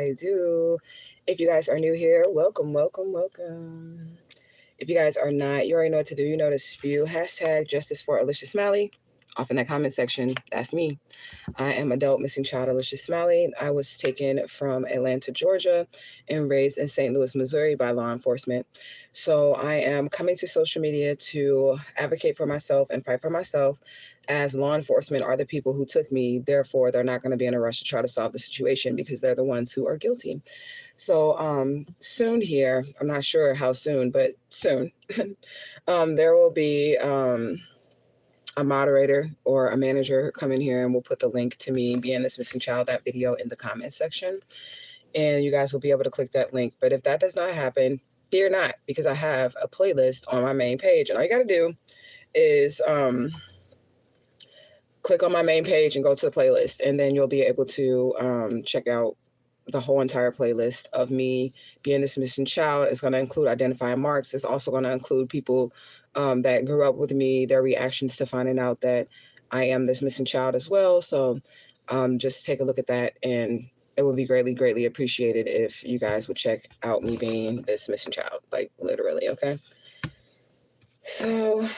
I do. If you guys are new here, welcome, welcome, welcome. If you guys are not, you already know what to do. You know to spew hashtag justice for Alicia Smiley off in that comment section. That's me. I am adult missing child Alicia Smiley. I was taken from Atlanta, Georgia, and raised in St. Louis, Missouri by law enforcement. So I am coming to social media to advocate for myself and fight for myself, as law enforcement are the people who took me. Therefore, they're not going to be in a rush to try to solve the situation because they're the ones who are guilty. So soon here, I'm not sure how soon, but soon, there will be a moderator or a manager come in here, and we'll put the link to me being this missing child, that video, in the comment section. And you guys will be able to click that link. But if that does not happen, fear not, because I have a playlist on my main page. And all you got to do is click on my main page and go to the playlist. And then you'll be able to check out the whole entire playlist of me being this missing child. Is going to include identifying marks. It's also going to include people that grew up with me, their reactions to finding out that I am this missing child as well. So just take a look at that, and it would be greatly, greatly appreciated if you guys would check out me being this missing child, like literally, okay? So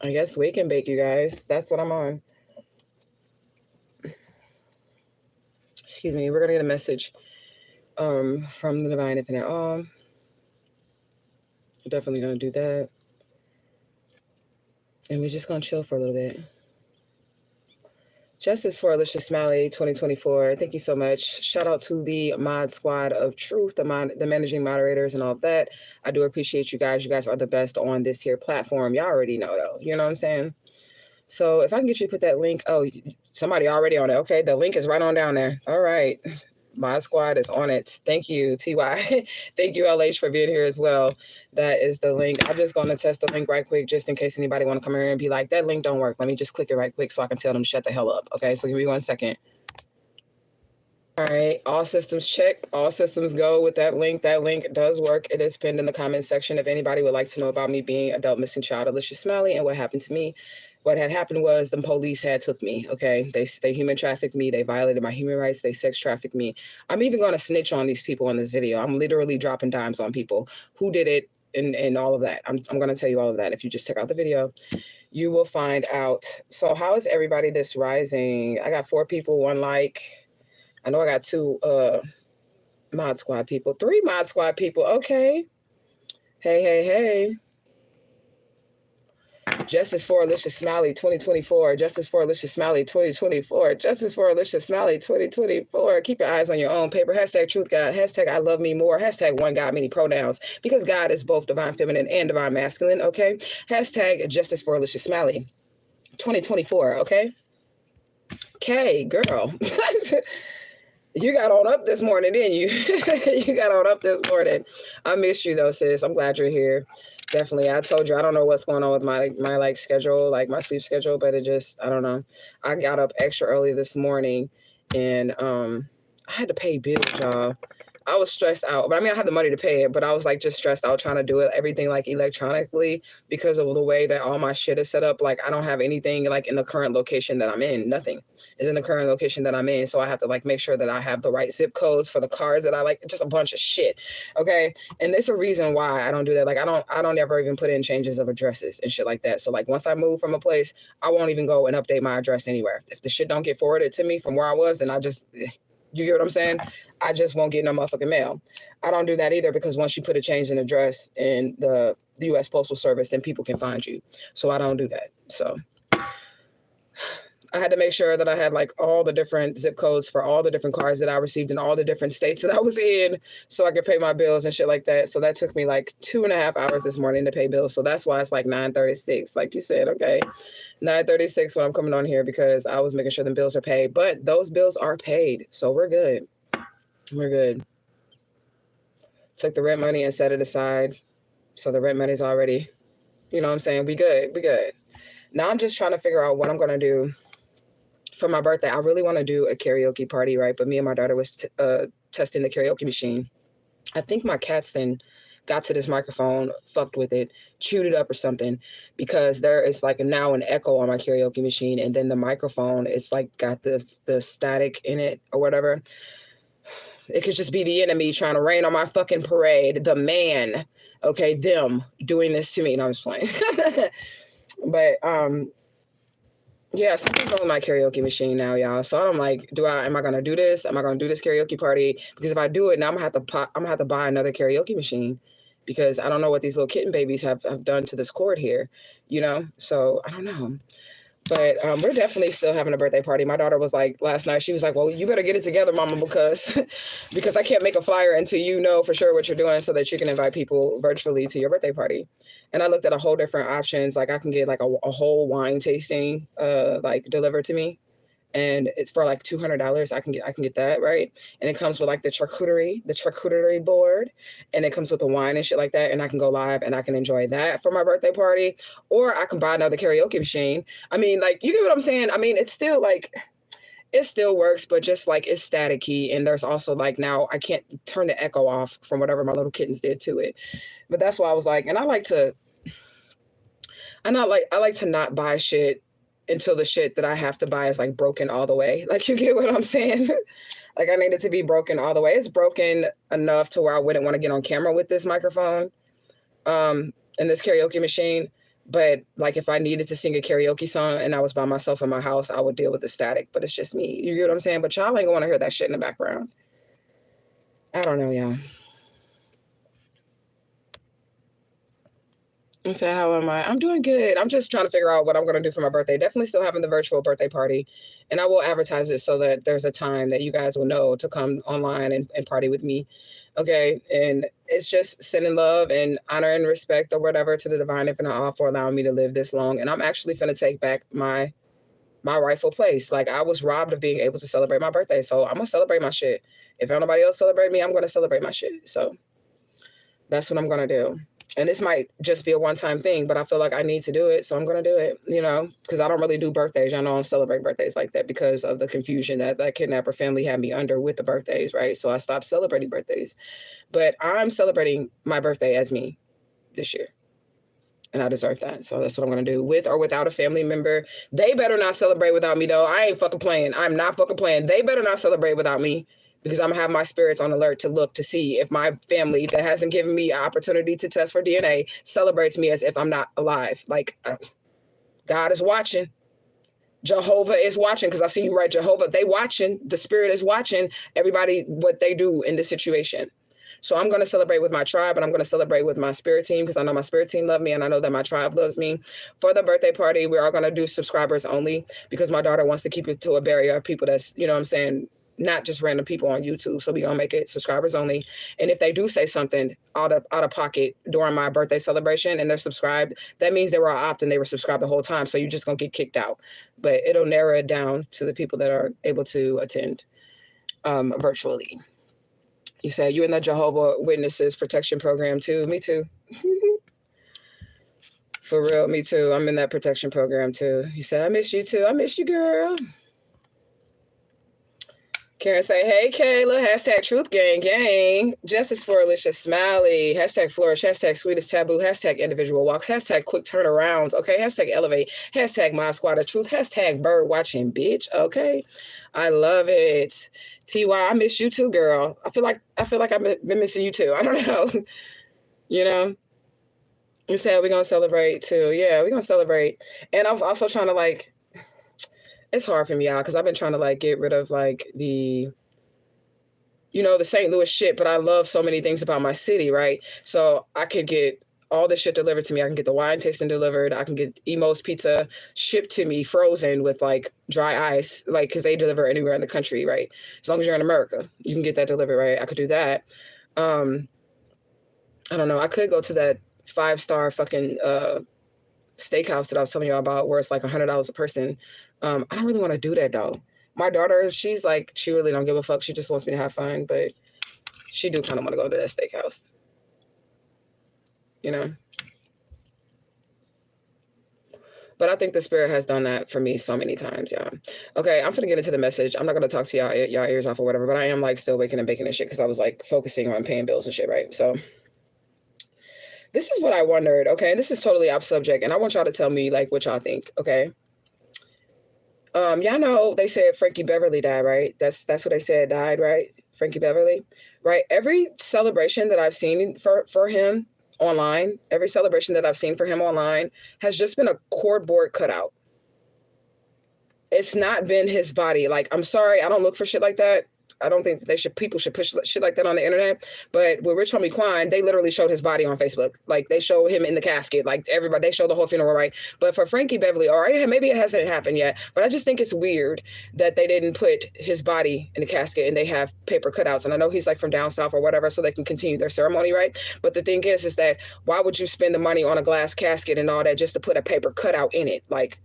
I guess wake and bake, you guys. That's what I'm on. Excuse me, we're going to get a message from the Divine Infinite. Definitely going to do that. And we're just going to chill for a little bit. Justice for Alicia Smiley 2024. Thank you so much. Shout out to the mod squad of truth, the managing moderators and all of that. I do appreciate you guys. You guys are the best on this here platform. Y'all already know, though. You know what I'm saying? So if I can get you to put that link. Oh, somebody already on it. Okay, the link is right on down there. All right. My squad is on it. Thank you, TY. Thank you, LH, for being here as well. That is the link. I'm just going to test the link right quick, just in case anybody want to come here and be like, that link don't work. Let me just click it right quick so I can tell them to shut the hell up. Okay, so give me 1 second. All right, all systems check. All systems go with that link. That link does work. It is pinned in the comment section. If anybody would like to know about me being adult missing child Alicia Smiley and what happened to me, what had happened was the police had took me, okay? They human trafficked me. They violated my human rights. They sex trafficked me. I'm even going to snitch on these people in this video. I'm literally dropping dimes on people who did it and all of that. I'm going to tell you all of that. If you just check out the video, you will find out. So how is everybody this rising? I got 4 people, 1 like. I know I got 2 mod squad people, 3 mod squad people. Okay. Hey, hey, hey. Justice for Alicia Smiley 2024. Justice for Alicia Smiley 2024. Justice for Alicia Smiley 2024. Keep your eyes on your own paper. Hashtag truth God. Hashtag I love me more. Hashtag one God, many pronouns. Because God is both divine feminine and divine masculine. Okay. Hashtag Justice for Alicia Smiley 2024. Okay. Okay, girl. You got on up this morning, didn't you? You got on up this morning. I missed you though, sis. I'm glad you're here. Definitely. I told you, I don't know what's going on with my like schedule, like my sleep schedule, but it just, I don't know. I got up extra early this morning and I had to pay bills, y'all. I was stressed out, but I mean, I had the money to pay it, but I was like just stressed out trying to do it, everything like electronically because of the way that all my shit is set up. Like I don't have anything like in the current location that I'm in. Nothing is in the current location that I'm in. So I have to like make sure that I have the right zip codes for the cars that I like, just a bunch of shit. Okay. And there's a reason why I don't do that. Like I don't ever even put in changes of addresses and shit like that. So like once I move from a place, I won't even go and update my address anywhere. If the shit don't get forwarded to me from where I was, then I just, you get what I'm saying? I just won't get no motherfucking mail. I don't do that either because once you put a change in address in the U.S. Postal Service, then people can find you. So I don't do that. So I had to make sure that I had like all the different zip codes for all the different cars that I received in all the different states that I was in so I could pay my bills and shit like that. So that took me like 2.5 hours this morning to pay bills. So that's why it's like 9:36, like you said, okay. 9:36 when I'm coming on here because I was making sure the bills are paid, but those bills are paid. So we're good. We're good. Took the rent money and set it aside. So the rent money's already, you know what I'm saying? We good. We good. Now I'm just trying to figure out what I'm going to do for my birthday. I really want to do a karaoke party, right? But me and my daughter was testing the karaoke machine. I think my cats then got to this microphone, fucked with it, chewed it up or something, because there is like now an echo on my karaoke machine, and then the microphone, it's like got the static in it or whatever. It could just be the enemy trying to rain on my fucking parade. The man, okay, them doing this to me. No, I'm just playing. But yeah, something's wrong with my karaoke machine now, y'all. So I'm like, am I gonna do this? Am I gonna do this karaoke party? Because if I do it, now I'm gonna have to buy another karaoke machine, because I don't know what these little kitten babies have done to this cord here, you know? So I don't know. But we're definitely still having a birthday party. My daughter was like, last night, she was like, well, you better get it together, mama, because I can't make a flyer until you know for sure what you're doing so that you can invite people virtually to your birthday party. And I looked at a whole different options. Like I can get like a whole wine tasting like delivered to me. And it's for like $200. I can get that, right? And it comes with like the charcuterie board, and it comes with the wine and shit like that. And I can go live and I can enjoy that for my birthday party, or I can buy another karaoke machine. I mean, like, you get what I'm saying? I mean, it's still like, it still works, but just like it's staticky. And there's also like, now I can't turn the echo off from whatever my little kittens did to it. But that's why I was like, and I like to not buy shit until the shit that I have to buy is like broken all the way. Like, you get what I'm saying? Like, I need it to be broken all the way. It's broken enough to where I wouldn't want to get on camera with this microphone and this karaoke machine. But like, if I needed to sing a karaoke song and I was by myself in my house, I would deal with the static. But it's just me. You get what I'm saying? But y'all ain't gonna want to hear that shit in the background. I don't know, y'all. And so how am I? I'm doing good. I'm just trying to figure out what I'm going to do for my birthday. Definitely still having the virtual birthday party. And I will advertise it so that there's a time that you guys will know to come online and party with me. Okay. And it's just sending love and honor and respect or whatever to the divine infinite all for allowing me to live this long. And I'm actually going to take back my rightful place. Like, I was robbed of being able to celebrate my birthday. So I'm going to celebrate my shit. If nobody else celebrate me, I'm going to celebrate my shit. So that's what I'm going to do. And this might just be a one-time thing, but I feel like I need to do it. So I'm going to do it, you know, because I don't really do birthdays. I don't celebrate birthdays like that because of the confusion that kidnapper family had me under with the birthdays, right? So I stopped celebrating birthdays. But I'm celebrating my birthday as me this year. And I deserve that. So that's what I'm going to do, with or without a family member. They better not celebrate without me, though. I ain't fucking playing. I'm not fucking playing. They better not celebrate without me. Because I'm going to have my spirits on alert to look to see if my family that hasn't given me an opportunity to test for DNA celebrates me as if I'm not alive. Like, God is watching. Jehovah is watching, because I see you right, Jehovah. They watching. The spirit is watching everybody, what they do in this situation. So I'm going to celebrate with my tribe, and I'm going to celebrate with my spirit team, because I know my spirit team love me, and I know that my tribe loves me. For the birthday party, we are going to do subscribers only, because my daughter wants to keep it to a barrier of people that's, you know what I'm saying, not just random people on YouTube. So we're going to make it subscribers only. And if they do say something out of pocket during my birthday celebration and they're subscribed, that means they were opt-in, they were subscribed the whole time. So you're just going to get kicked out. But it'll narrow it down to the people that are able to attend virtually. You said you in the Jehovah Witnesses protection program too. Me too. For real, me too. I'm in that protection program too. You said, I miss you too. I miss you, girl. Karen say, hey, Kayla, hashtag truth gang. Justice for Alicia Smiley, hashtag flourish, hashtag sweetest taboo, hashtag individual walks, hashtag quick turnarounds, okay, hashtag elevate, hashtag my squad of truth, hashtag bird watching, bitch, okay. I love it. TY, I miss you too, girl. I feel like I've been missing you too. I don't know. You know? You said we're going to celebrate too. Yeah, we're going to celebrate. And I was also trying to like, it's hard for me, y'all, because I've been trying to like get rid of like the St. Louis shit, but I love so many things about my city, right? So I could get all this shit delivered to me. I can get the wine tasting delivered. I can get Emo's Pizza shipped to me frozen with like dry ice, like, because they deliver anywhere in the country, right? As long as you're in America, you can get that delivered, right? I could do that. I don't know. I could go to that 5-star fucking steakhouse that I was telling you about, where it's like $100 a person. I don't really want to do that though. My daughter, she's like, she really don't give a fuck. She just wants me to have fun, but she do kind of want to go to that steakhouse. You know? But I think the spirit has done that for me so many times, y'all. Okay, I'm finna get into the message. I'm not gonna talk to y'all ears off or whatever, but I am like still waking and baking and shit, because I was like focusing on paying bills and shit, right? So this is what I wondered, okay? This is totally off subject, and I want y'all to tell me like what y'all think, okay? Y'all know they said Frankie Beverly died, right? That's what they said died, right? Frankie Beverly, right? Every celebration that I've seen for him online, every celebration that I've seen for him online has just been a cardboard cutout. It's not been his body. Like, I'm sorry, I don't look for shit like that. I don't think that people should push shit like that on the internet. But with Rich Homie Quan, they literally showed his body on Facebook. Like, they showed him in the casket. Like, everybody, they showed the whole funeral, right? But for Frankie Beverly, all right, maybe it hasn't happened yet. But I just think it's weird that they didn't put his body in the casket and they have paper cutouts. And I know he's like from down south or whatever, so they can continue their ceremony, right? But the thing is that why would you spend the money on a glass casket and all that just to put a paper cutout in it? Like,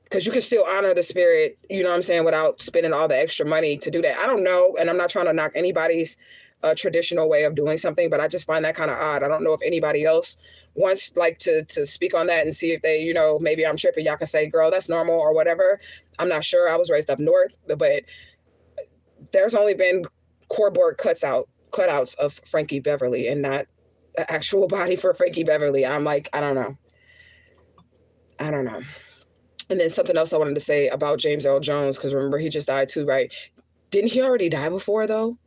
because you can still honor the spirit, you know what I'm saying, without spending all the extra money to do that. I don't know, and I'm not trying to knock anybody's traditional way of doing something, but I just find that kind of odd. I don't know if anybody else wants like to speak on that and see if they, you know, maybe I'm tripping. Y'all can say, girl, that's normal or whatever. I'm not sure. I was raised up north, but there's only been cardboard cutouts of Frankie Beverly and not the actual body for Frankie Beverly. I'm like, I don't know. And then something else I wanted to say about James Earl Jones, because remember, he just died too, right? Didn't he already die before, though?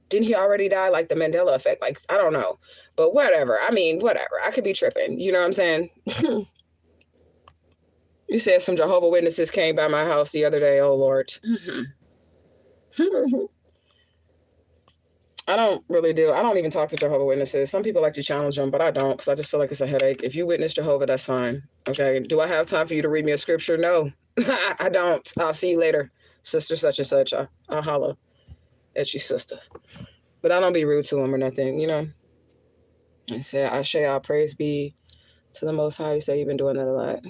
Didn't he already die? Like the Mandela effect? Like, I don't know. But whatever. I mean, whatever. I could be tripping. You know what I'm saying? You said some Jehovah's Witnesses came by my house the other day. Oh, Lord. I don't even talk to Jehovah's Witnesses. Some people like to challenge them, but I don't, because I just feel like it's a headache. If you witness Jehovah, that's fine. Okay. Do I have time for you to read me a scripture? No, I don't. I'll see you later, sister such and such. I'll holler at you, sister. But I don't be rude to them or nothing, you know. I said, I say all praise be to the Most High. You say you've been doing that a lot.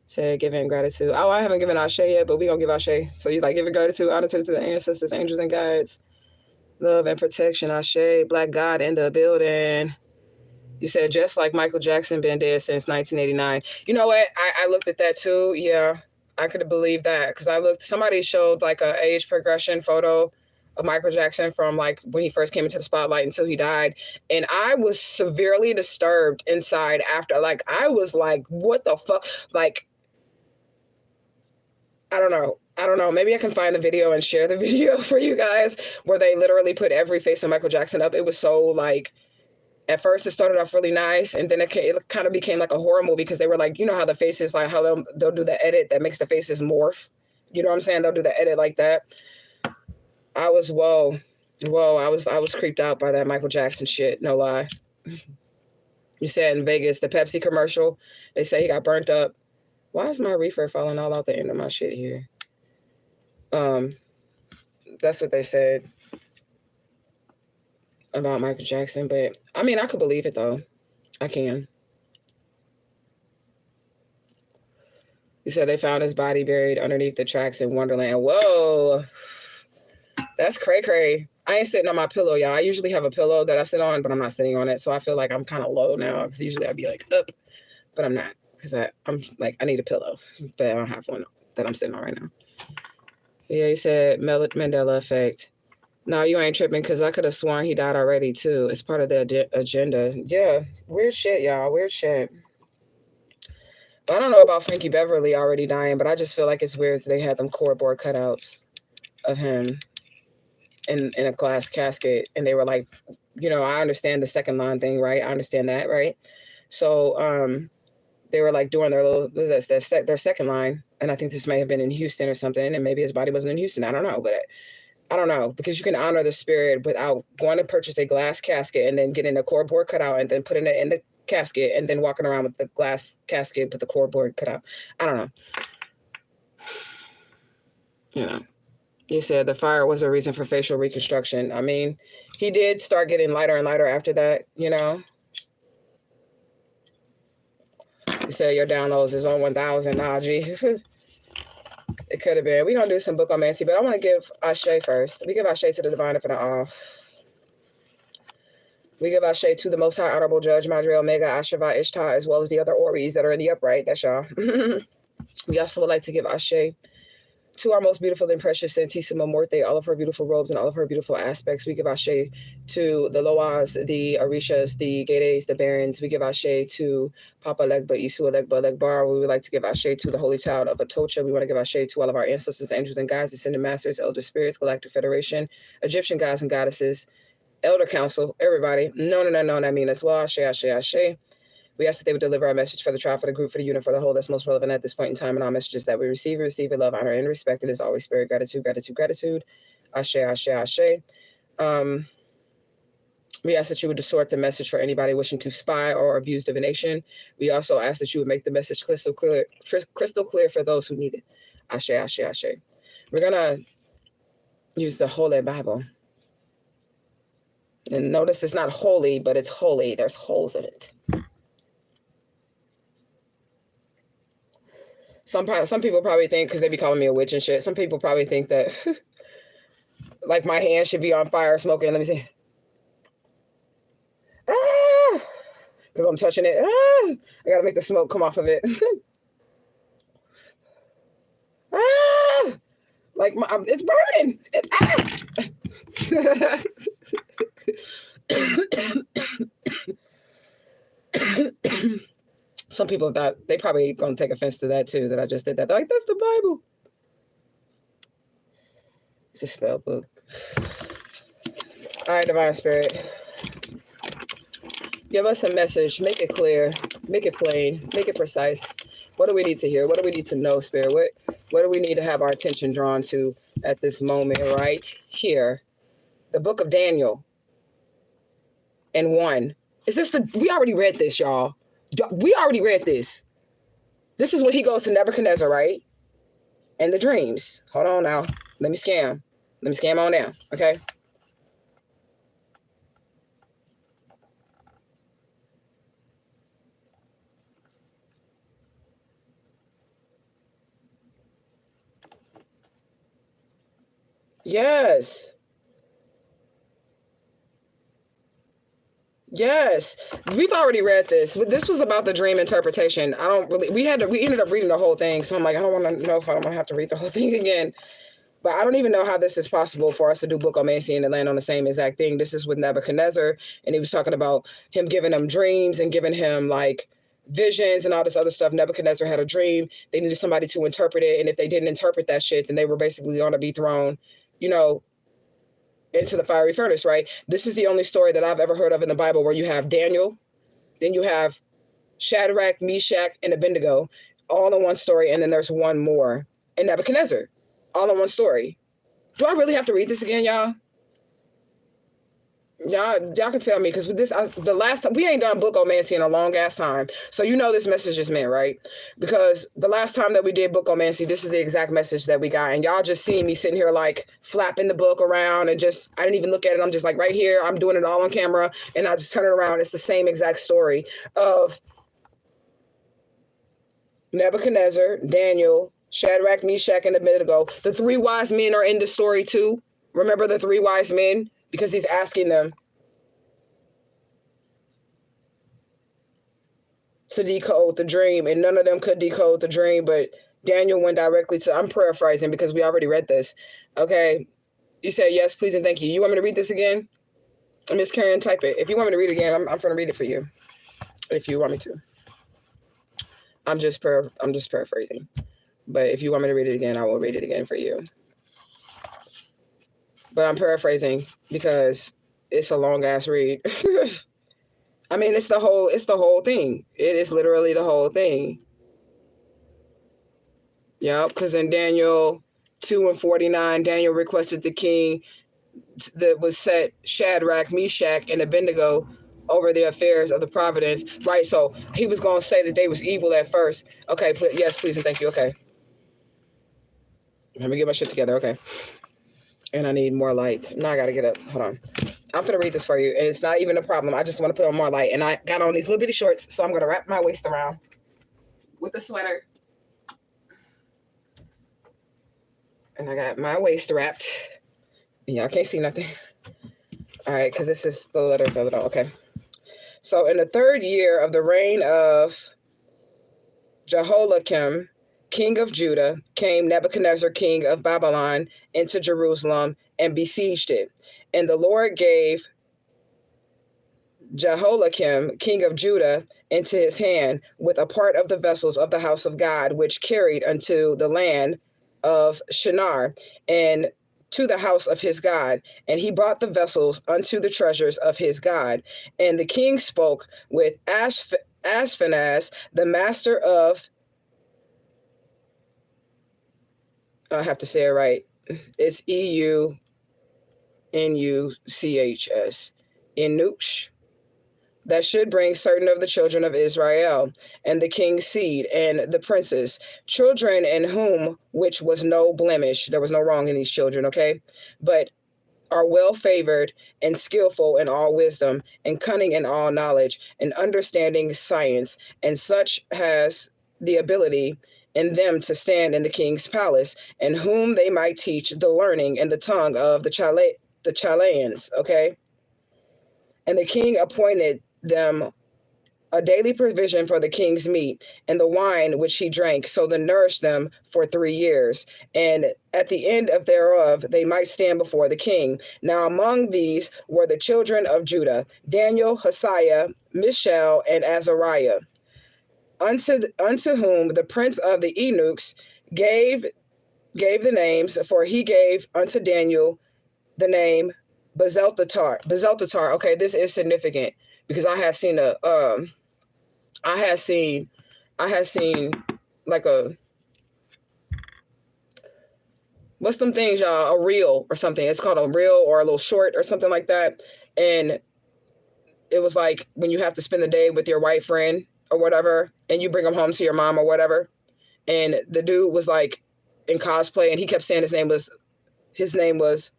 Said giving gratitude. Oh, I haven't given Ashe yet, but we gonna give Ashe. So he's like giving gratitude, honor to the ancestors, angels, and guides. Love and protection, Ashe. Black God in the building. You said just like Michael Jackson been dead since 1989. You know what? I looked at that too. Yeah, I could have believed that because somebody showed like a age progression photo of Michael Jackson from like when he first came into the spotlight until he died. And I was severely disturbed inside after. Like, I was like, what the fuck? Like, I don't know. Maybe I can find the video and share the video for you guys where they literally put every face of Michael Jackson up. It was so like, at first it started off really nice. And then it kind of became like a horror movie because they were like, you know how the faces, like how they'll do the edit that makes the faces morph. You know what I'm saying? They'll do the edit like that. I was, whoa. I was creeped out by that Michael Jackson shit. No lie. You said in Vegas, the Pepsi commercial, they say he got burnt up. Why is my reefer falling all out the end of my shit here? That's what they said about Michael Jackson. But, I mean, I could believe it, though. I can. You said they found his body buried underneath the tracks in Wonderland. Whoa. That's cray-cray. I ain't sitting on my pillow, y'all. I usually have a pillow that I sit on, but I'm not sitting on it. So I feel like I'm kind of low now because usually I'd be like up, but I'm not because I'm like, I need a pillow, but I don't have one that I'm sitting on right now. Yeah, you said Mandela effect. No, you ain't tripping because I could have sworn he died already too. It's part of the agenda. Yeah, weird shit, y'all. Weird shit. But I don't know about Frankie Beverly already dying, but I just feel like it's weird that they had them cardboard cutouts of him in a glass casket, and they were like, you know, I understand the second line thing, right? I understand that, right? So they were like doing their little, their second line, and I think this may have been in Houston or something, and maybe his body wasn't in Houston. I don't know, but I don't know, because you can honor the spirit without going to purchase a glass casket and then getting a cardboard cutout and then putting it in the casket and then walking around with the glass casket with the cardboard cutout. I don't know. You know. You said the fire was a reason for facial reconstruction. I mean, he did start getting lighter and lighter after that, you know. You said your downloads is on 1,000. Nah, G. It could have been. We're going to do some book on Mancy, but I want to give Ashe first. We give Ashe to the divine up and off. We give Ashe to the Most High Honorable Judge, Madre Omega, Ashava, Ishtar, as well as the other Aries that are in the upright. That's y'all. We also would like to give Ashe To our most beautiful and precious Santissima Morte, all of her beautiful robes and all of her beautiful aspects, we give ashe to the Loas, the Orishas, the Gedes, the Barons. We give ashe to Papa Legba, Isu Legba, Legbar. We would like to give ashe to the Holy Child of Atocha. We want to give ashe to all of our ancestors, angels and guides, descended masters, elder spirits, Galactic Federation, Egyptian gods and goddesses, Elder Council, everybody. No, I mean as well. Ashe, ashe, ashe. We ask that they would deliver our message for the tribe, for the group, for the unit, for the whole that's most relevant at this point in time, and all messages that we receive in love, honor, and respect. It is always spirit, gratitude, gratitude, gratitude. Ashe, ashe, ashe. We ask that you would distort the message for anybody wishing to spy or abuse divination. We also ask that you would make the message crystal clear for those who need it. Ashe, ashe, ashe. We're going to use the Holy Bible. And notice it's not holy, but it's holy. There's holes in it. Some people probably think, because they be calling me a witch and shit, some people probably think that, like, my hand should be on fire smoking. Let me see. Because I'm touching it. I got to make the smoke come off of it. Like, it's burning. Some people thought, they probably gonna take offense to that too, that I just did that. They're like, that's the Bible. It's a spell book. All right, Divine Spirit. Give us a message. Make it clear. Make it plain. Make it precise. What do we need to hear? What do we need to know, Spirit? What do we need to have our attention drawn to at this moment right here? The book of Daniel and 1. Is this we already read this, y'all. We already read this. This is when he goes to Nebuchadnezzar, right? And the dreams. Hold on now. Let me scam. Let me scam on down, okay? Yes. Yes, we've already read this. This was about the dream interpretation. We ended up reading the whole thing. So I'm like, I don't want to know if I'm going to have to read the whole thing again. But I don't even know how this is possible for us to do bookomancy and to land on the same exact thing. This is with Nebuchadnezzar. And he was talking about him giving him dreams and giving him like visions and all this other stuff. Nebuchadnezzar had a dream. They needed somebody to interpret it. And if they didn't interpret that shit, then they were basically going to be thrown, into the fiery furnace, right? This is the only story that I've ever heard of in the Bible where you have Daniel, then you have Shadrach, Meshach, and Abednego, all in one story, and then there's one more, and Nebuchadnezzar, all in one story. Do I really have to read this again, y'all? Y'all can tell me, because with this, the last time, we ain't done bookomancy in a long ass time. So this message is meant, right? Because the last time that we did bookomancy, this is the exact message that we got. And y'all just see me sitting here like flapping the book around and I didn't even look at it. I'm just like right here. I'm doing it all on camera and I just turn it around. It's the same exact story of Nebuchadnezzar, Daniel, Shadrach, Meshach, and Abednego. The 3 wise men are in the story too. Remember the 3 wise men? Because he's asking them to decode the dream, and none of them could decode the dream, but Daniel went directly to, I'm paraphrasing because we already read this. Okay. You said yes, please, and thank you. You want me to read this again? Miss Karen, type it. If you want me to read it again, I'm going to read it for you. If you want me to. I'm just paraphrasing. But if you want me to read it again, I will read it again for you. But I'm paraphrasing because it's a long ass read. I mean, it's the whole thing. It is literally the whole thing. Yeah, because in Daniel 2:49, Daniel requested the king that was set Shadrach, Meshach, and Abednego over the affairs of the providence. Right, so he was going to say that they was evil at first. Okay, yes, please, and thank you. Okay. Let me get my shit together. Okay. And I need more light. Now I got to get up. Hold on. I'm going to read this for you. And it's not even a problem. I just want to put on more light. And I got on these little bitty shorts. So I'm going to wrap my waist around with the sweater. And I got my waist wrapped. And y'all can't see nothing. All right. Because this is the letters of it all. Okay. So in the 3rd year of the reign of Jehoiakim, king of Judah, came Nebuchadnezzar, king of Babylon, into Jerusalem and besieged it. And the Lord gave Jehoiakim, king of Judah, into his hand with a part of the vessels of the house of God, which carried unto the land of Shinar and to the house of his God. And he brought the vessels unto the treasures of his God. And the king spoke with Ashpenaz, the master of, I have to say it right, it's Eunuchs, Eunuchs, that should bring certain of the children of Israel, and the king's seed, and the princes, children in whom which was no blemish. There was no wrong in these children, okay? But are well favored and skillful in all wisdom, and cunning in all knowledge, and understanding science, and such has the ability in them to stand in the king's palace, and whom they might teach the learning and the tongue of the Chaldeans, okay? And the king appointed them a daily provision for the king's meat and the wine which he drank, so to nourish them for 3 years. And at the end of thereof, they might stand before the king. Now among these were the children of Judah, Daniel, Hosea, Mishael, and Azariah, unto whom the prince of the eunuchs gave the names, for he gave unto Daniel the name Belteshazzar. Okay, this is significant because I have seen like a, what's them things, y'all? A reel or something. It's called a reel or a little short or something like that. And it was like when you have to spend the day with your white friend or whatever, and you bring them home to your mom or whatever. And the dude was like in cosplay, and he kept saying his name was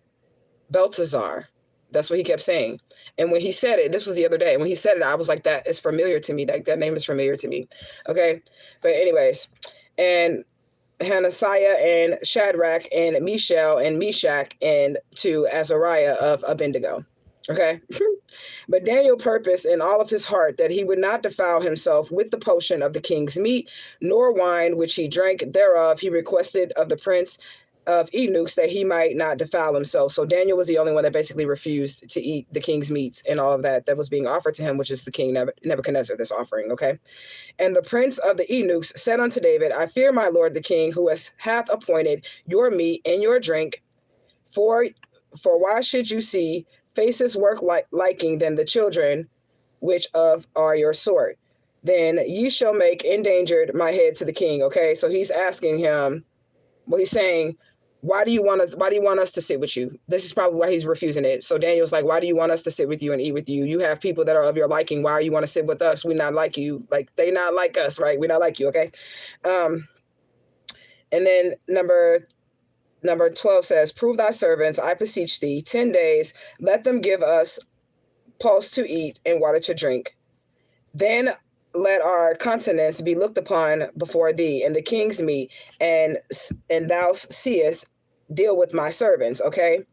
Belteshazzar. That's what he kept saying. And when he said it, this was the other day, when he said it, I was like, that is familiar to me. That name is familiar to me. Okay. But anyways, and Hananiah and Shadrach and Mishael and Meshach and to Azariah of Abednego. Okay. But Daniel purposed in all of his heart that he would not defile himself with the portion of the king's meat, nor wine which he drank thereof. He requested of the prince of eunuchs that he might not defile himself. So Daniel was the only one that basically refused to eat the king's meats and all of that was being offered to him, which is the king Nebuchadnezzar that's offering, okay? And the prince of the eunuchs said unto David, I fear my lord the king, who hath appointed your meat and your drink, for why should you see faces work liking than the children which are your sort? Then ye shall make endangered my head to the king. Okay, so he's asking him, well, he's saying, why do you want us to sit with you? This is probably why he's refusing it. So Daniel's like, why do you want us to sit with you and eat with you? You have people that are of your liking. Why you want to sit with us? We're not like you. Like, they not like us, right? We're not like you, okay? And then number 12 says, prove thy servants, I beseech thee, 10 days, let them give us pulse to eat and water to drink. Then let our countenance be looked upon before thee, and the king's meat, and thou seest, deal with my servants. Okay.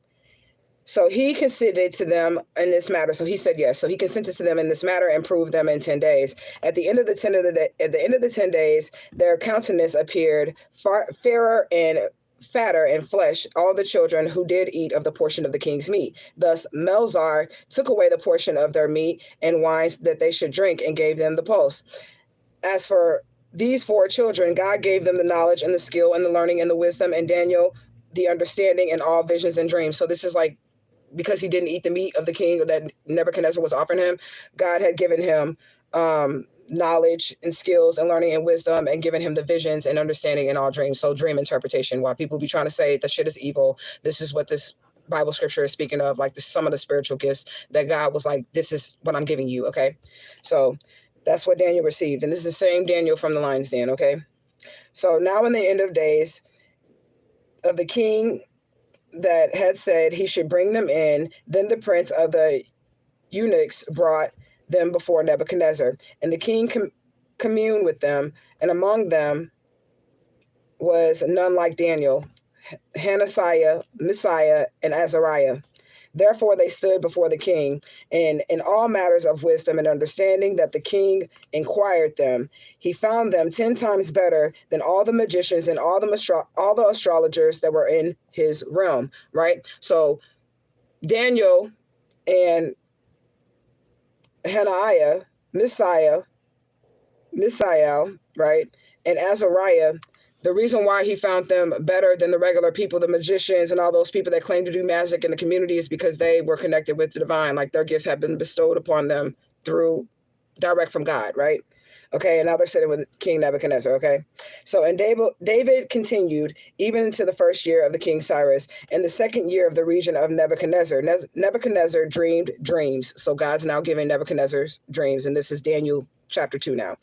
So he consented to them in this matter. So he said yes. So he consented to them in this matter and proved them in 10 days. At the end of the 10 days, their countenance appeared fairer and fatter in flesh, all the children who did eat of the portion of the king's meat. Thus Melzar took away the portion of their meat and wines that they should drink, and gave them the pulse. As for these 4 children, God gave them the knowledge and the skill and the learning and the wisdom, and Daniel the understanding and all visions and dreams. So this is like, because he didn't eat the meat of the king that Nebuchadnezzar was offering him, God had given him knowledge and skills and learning and wisdom, and giving him the visions and understanding in all dreams. So dream interpretation, while people be trying to say the shit is evil, this is what this Bible scripture is speaking of, like some of the spiritual gifts that God was like, this is what I'm giving you. Okay. So that's what Daniel received. And this is the same Daniel from the lion's den. Okay. So now in the end of days of the king that had said he should bring them in, then the prince of the eunuchs brought them before Nebuchadnezzar, and the king communed with them, and among them was none like Daniel, Hananiah, Mishael, and Azariah. Therefore they stood before the king, and in all matters of wisdom and understanding that the king inquired them, he found them 10 times better than all the magicians and all the astrologers that were in his realm, right? So Daniel and Hananiah, Mishael, right, and Azariah, the reason why he found them better than the regular people, the magicians and all those people that claim to do magic in the community, is because they were connected with the divine. Like their gifts have been bestowed upon them through direct from God, right? Okay, and now they're sitting with King Nebuchadnezzar, okay? So, and David continued even into the first year of the King Cyrus, in the second year of the region of Nebuchadnezzar. Nebuchadnezzar dreamed dreams. So God's now giving Nebuchadnezzar's dreams, and this is Daniel chapter 2 now.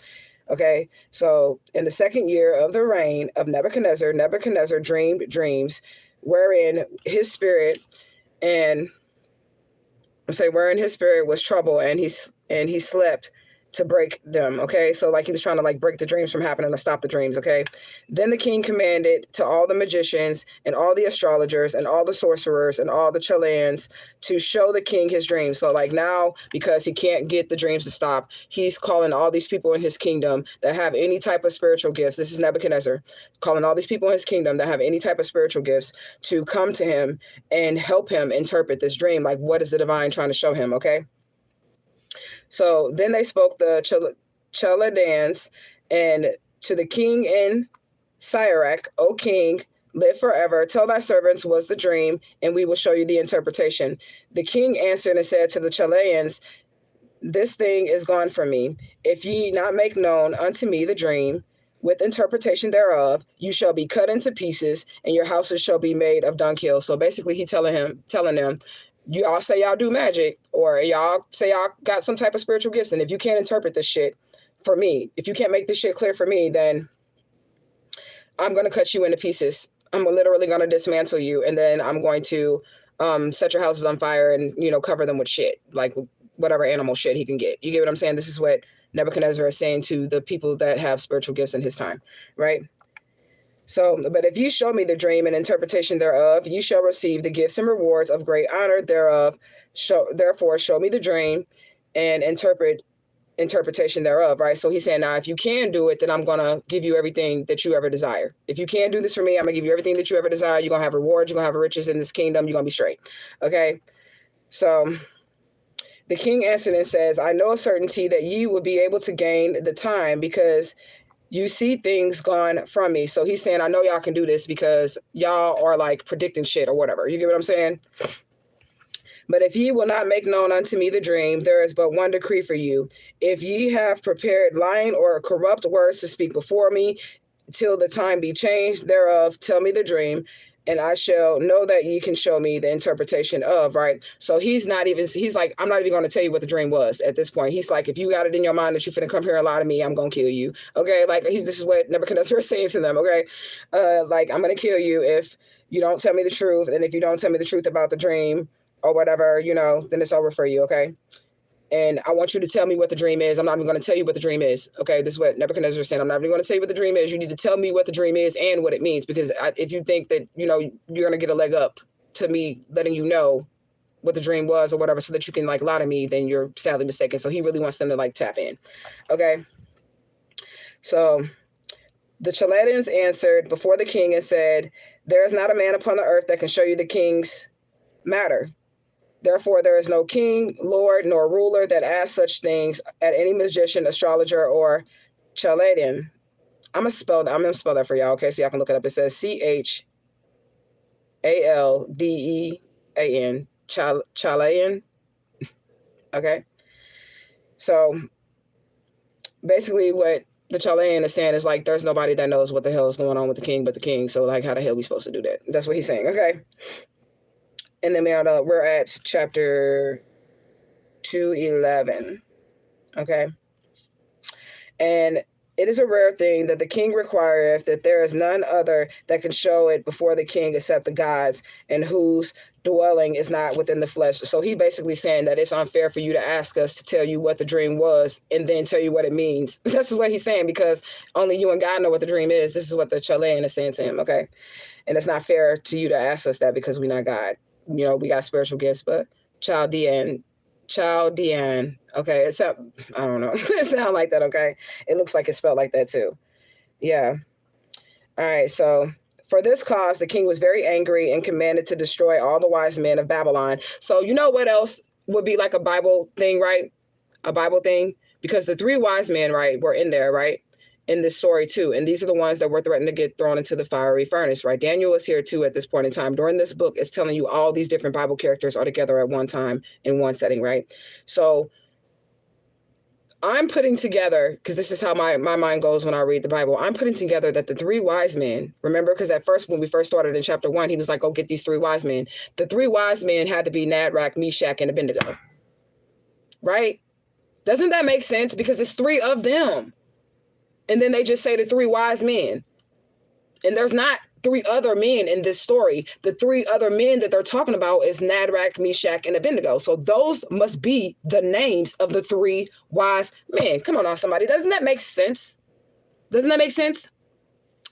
Okay, so in the second year of the reign of Nebuchadnezzar, Nebuchadnezzar dreamed dreams wherein his spirit was trouble, and he slept to break them. Okay, so like he was trying to like break the dreams from happening to stop the dreams. Okay, then the king commanded to all the magicians and all the astrologers and all the sorcerers and all the Chaldeans to show the king his dreams. So like now, because he can't get the dreams to stop, he's calling all these people in his kingdom that have any type of spiritual gifts. This is Nebuchadnezzar calling all these people in his kingdom that have any type of spiritual gifts to come to him and help him interpret this dream. Like, what is the divine trying to show him? Okay. So then they spoke the Chaldeans and to the king in Syriac, O king, live forever. Tell thy servants was the dream, and we will show you the interpretation. The king answered and said to the Chaldeans, this thing is gone from me. If ye not make known unto me the dream, with interpretation thereof, you shall be cut into pieces, and your houses shall be made of dunghill. So basically, he telling them, you all say y'all do magic, or y'all say y'all got some type of spiritual gifts, and if you can't interpret this shit for me, if you can't make this shit clear for me, then I'm going to cut you into pieces. I'm literally going to dismantle you, and then I'm going to set your houses on fire and, cover them with shit, like whatever animal shit he can get. You get what I'm saying? This is what Nebuchadnezzar is saying to the people that have spiritual gifts in his time, right? So, but if you show me the dream and interpretation thereof, you shall receive the gifts and rewards of great honor thereof. Therefore, show me the dream and interpretation thereof, right? So he's saying, now, if you can do it, then I'm going to give you everything that you ever desire. If you can do this for me, I'm going to give you everything that you ever desire. You're going to have rewards. You're going to have riches in this kingdom. You're going to be straight. Okay. So the king answered and says, I know a certainty that ye will be able to gain the time, because you see things gone from me. So he's saying, I know y'all can do this because y'all are like predicting shit or whatever. You get what I'm saying? But if ye will not make known unto me the dream, there is but one decree for you. If ye have prepared lying or corrupt words to speak before me, till the time be changed thereof, tell me the dream, and I shall know that ye can show me the interpretation of, right? So he's like, I'm not even going to tell you what the dream was at this point. He's like, if you got it in your mind that you finna come here and lie to me, I'm going to kill you. Okay. Like this is what Nebuchadnezzar is saying to them. Okay. Like, I'm going to kill you if you don't tell me the truth. And if you don't tell me the truth about the dream or whatever, then it's over for you. Okay. And I want you to tell me what the dream is. I'm not even going to tell you what the dream is. Okay, this is what Nebuchadnezzar is saying. I'm not even going to tell you what the dream is. You need to tell me what the dream is and what it means. Because if you think that, you're going to get a leg up to me letting you know what the dream was or whatever so that you can, like, lie to me, then you're sadly mistaken. So he really wants them to, like, tap in. Okay. So the Chaldeans answered before the king and said, there is not a man upon the earth that can show you the king's matter. Therefore, there is no king, lord, nor ruler that asks such things at any magician, astrologer, or Chaldean. I'm gonna spell that for y'all, okay? So y'all can look it up. It says Chaldean, Chaldean. Okay. So basically, what the Chaldean is saying is like, there's nobody that knows what the hell is going on with the king but the king. So like, how the hell are we supposed to do that? That's what he's saying. Okay. And then we're at chapter 211, okay? And it is a rare thing that the king requireth that there is none other that can show it before the king except the gods, and whose dwelling is not within the flesh. So he basically saying that it's unfair for you to ask us to tell you what the dream was and then tell you what it means. This is what he's saying, because only you and God know what the dream is. This is what the Chaldean is saying to him, okay? And it's not fair to you to ask us that because we're not God. you know, we got spiritual gifts, but Chaldean. Okay, it sound, I don't know. It sound like that, okay? It looks like it's spelled like that too. Yeah. All right, so for this cause, the king was very angry and commanded to destroy all the wise men of Babylon. So you know what else would be like a Bible thing, right? A Bible thing? Because the 3 wise men, right, were in there, right? In this story too. And these are the ones that were threatened to get thrown into the fiery furnace, right? Daniel is here too at this point in time. During this book, it's telling you all these different Bible characters are together at one time in one setting, right? So I'm putting together, because this is how my mind goes when I read the Bible, I'm putting together that the 3 wise men, remember, because at first, when we first started in chapter 1, he was like, go get these 3 wise men. The 3 wise men had to be Shadrach, Meshach, and Abednego, right? Doesn't that make sense? Because it's 3 of them. And then they just say the 3 wise men. And there's not 3 other men in this story. The 3 other men that they're talking about is Shadrach, Meshach, and Abednego. So those must be the names of the 3 wise men. Come on now, somebody. Doesn't that make sense? Doesn't that make sense?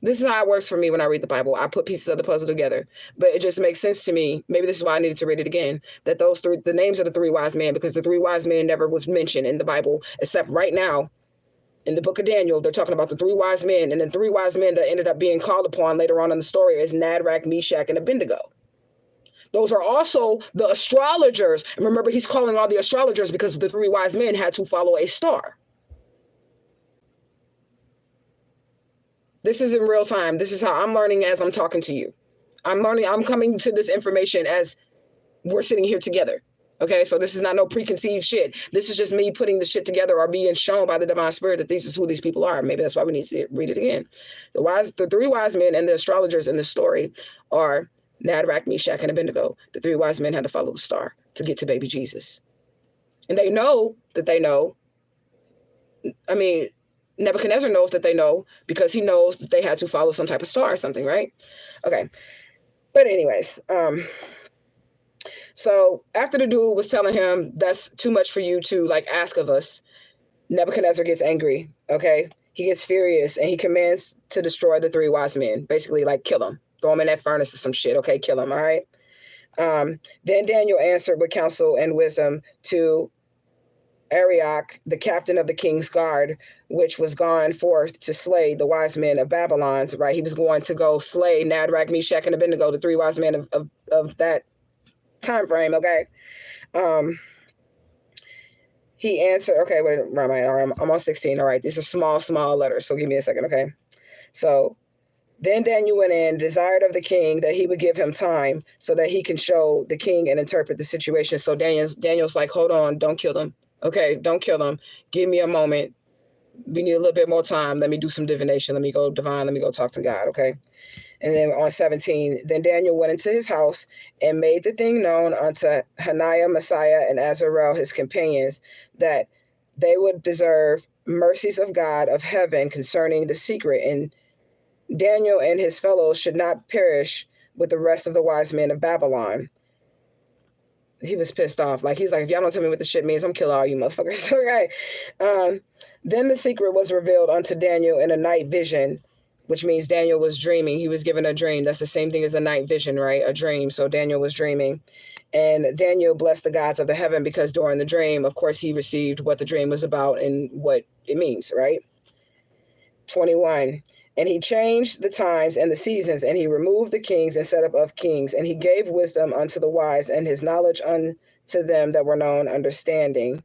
This is how it works for me when I read the Bible. I put pieces of the puzzle together. But it just makes sense to me. Maybe this is why I needed to read it again. That those 3, the names of the 3 wise men, because the 3 wise men never was mentioned in the Bible, except right now. In the book of Daniel, they're talking about the 3 wise men, and the 3 wise men that ended up being called upon later on in the story is Shadrach, Meshach, and Abednego. Those are also the astrologers. And remember, he's calling all the astrologers because the 3 wise men had to follow a star. This is in real time. This is how I'm learning as I'm talking to you. I'm learning. I'm coming to this information as we're sitting here together. Okay, so this is not no preconceived shit. This is just me putting the shit together or being shown by the divine spirit that this is who these people are. Maybe that's why we need to read it again. The 3 wise men and the astrologers in this story are Shadrach, Meshach, and Abednego. The 3 wise men had to follow the star to get to baby Jesus. And they know that they know. I mean, Nebuchadnezzar knows that they know because he knows that they had to follow some type of star or something, right? Okay. But anyways, so after the dude was telling him that's too much for you to like ask of us, Nebuchadnezzar gets angry. Okay. He gets furious and he commands to destroy the 3 wise men, basically like kill them, throw them in that furnace or some shit. Okay. Kill them. All right. Then Daniel answered with counsel and wisdom to Arioch, the captain of the king's guard, which was gone forth to slay the wise men of Babylon. Right. He was going to go slay Shadrach, Meshach, and Abednego, the 3 wise men of that time frame. Okay. He answered, okay, wait, where am I? All right, I'm on 16. All right, these are small letters, so give me a second. Okay. So then Daniel went in, desired of the king that he would give him time so that he can show the king and interpret the situation. So Daniel's like, hold on, don't kill them. Okay, don't kill them. Give me a moment. We need a little bit more time. Let me do some divination. Let me go divine. Let me go talk to God. Okay. And then on 17, then Daniel went into his house and made the thing known unto Hananiah, Messiah, and Azarel, his companions, that they would deserve mercies of God of heaven concerning the secret. And Daniel and his fellows should not perish with the rest of the wise men of Babylon. He was pissed off. Like, he's like, if y'all don't tell me what the shit means, I'm killing all you motherfuckers. Okay. Then the secret was revealed unto Daniel in a night vision, which means Daniel was dreaming. He was given a dream. That's the same thing as a night vision, right? A dream. So Daniel was dreaming. And Daniel blessed the gods of the heaven because during the dream, of course, he received what the dream was about and what it means, right? 21. And he changed the times and the seasons, and he removed the kings and set up of kings. And he gave wisdom unto the wise, and his knowledge unto them that were known understanding.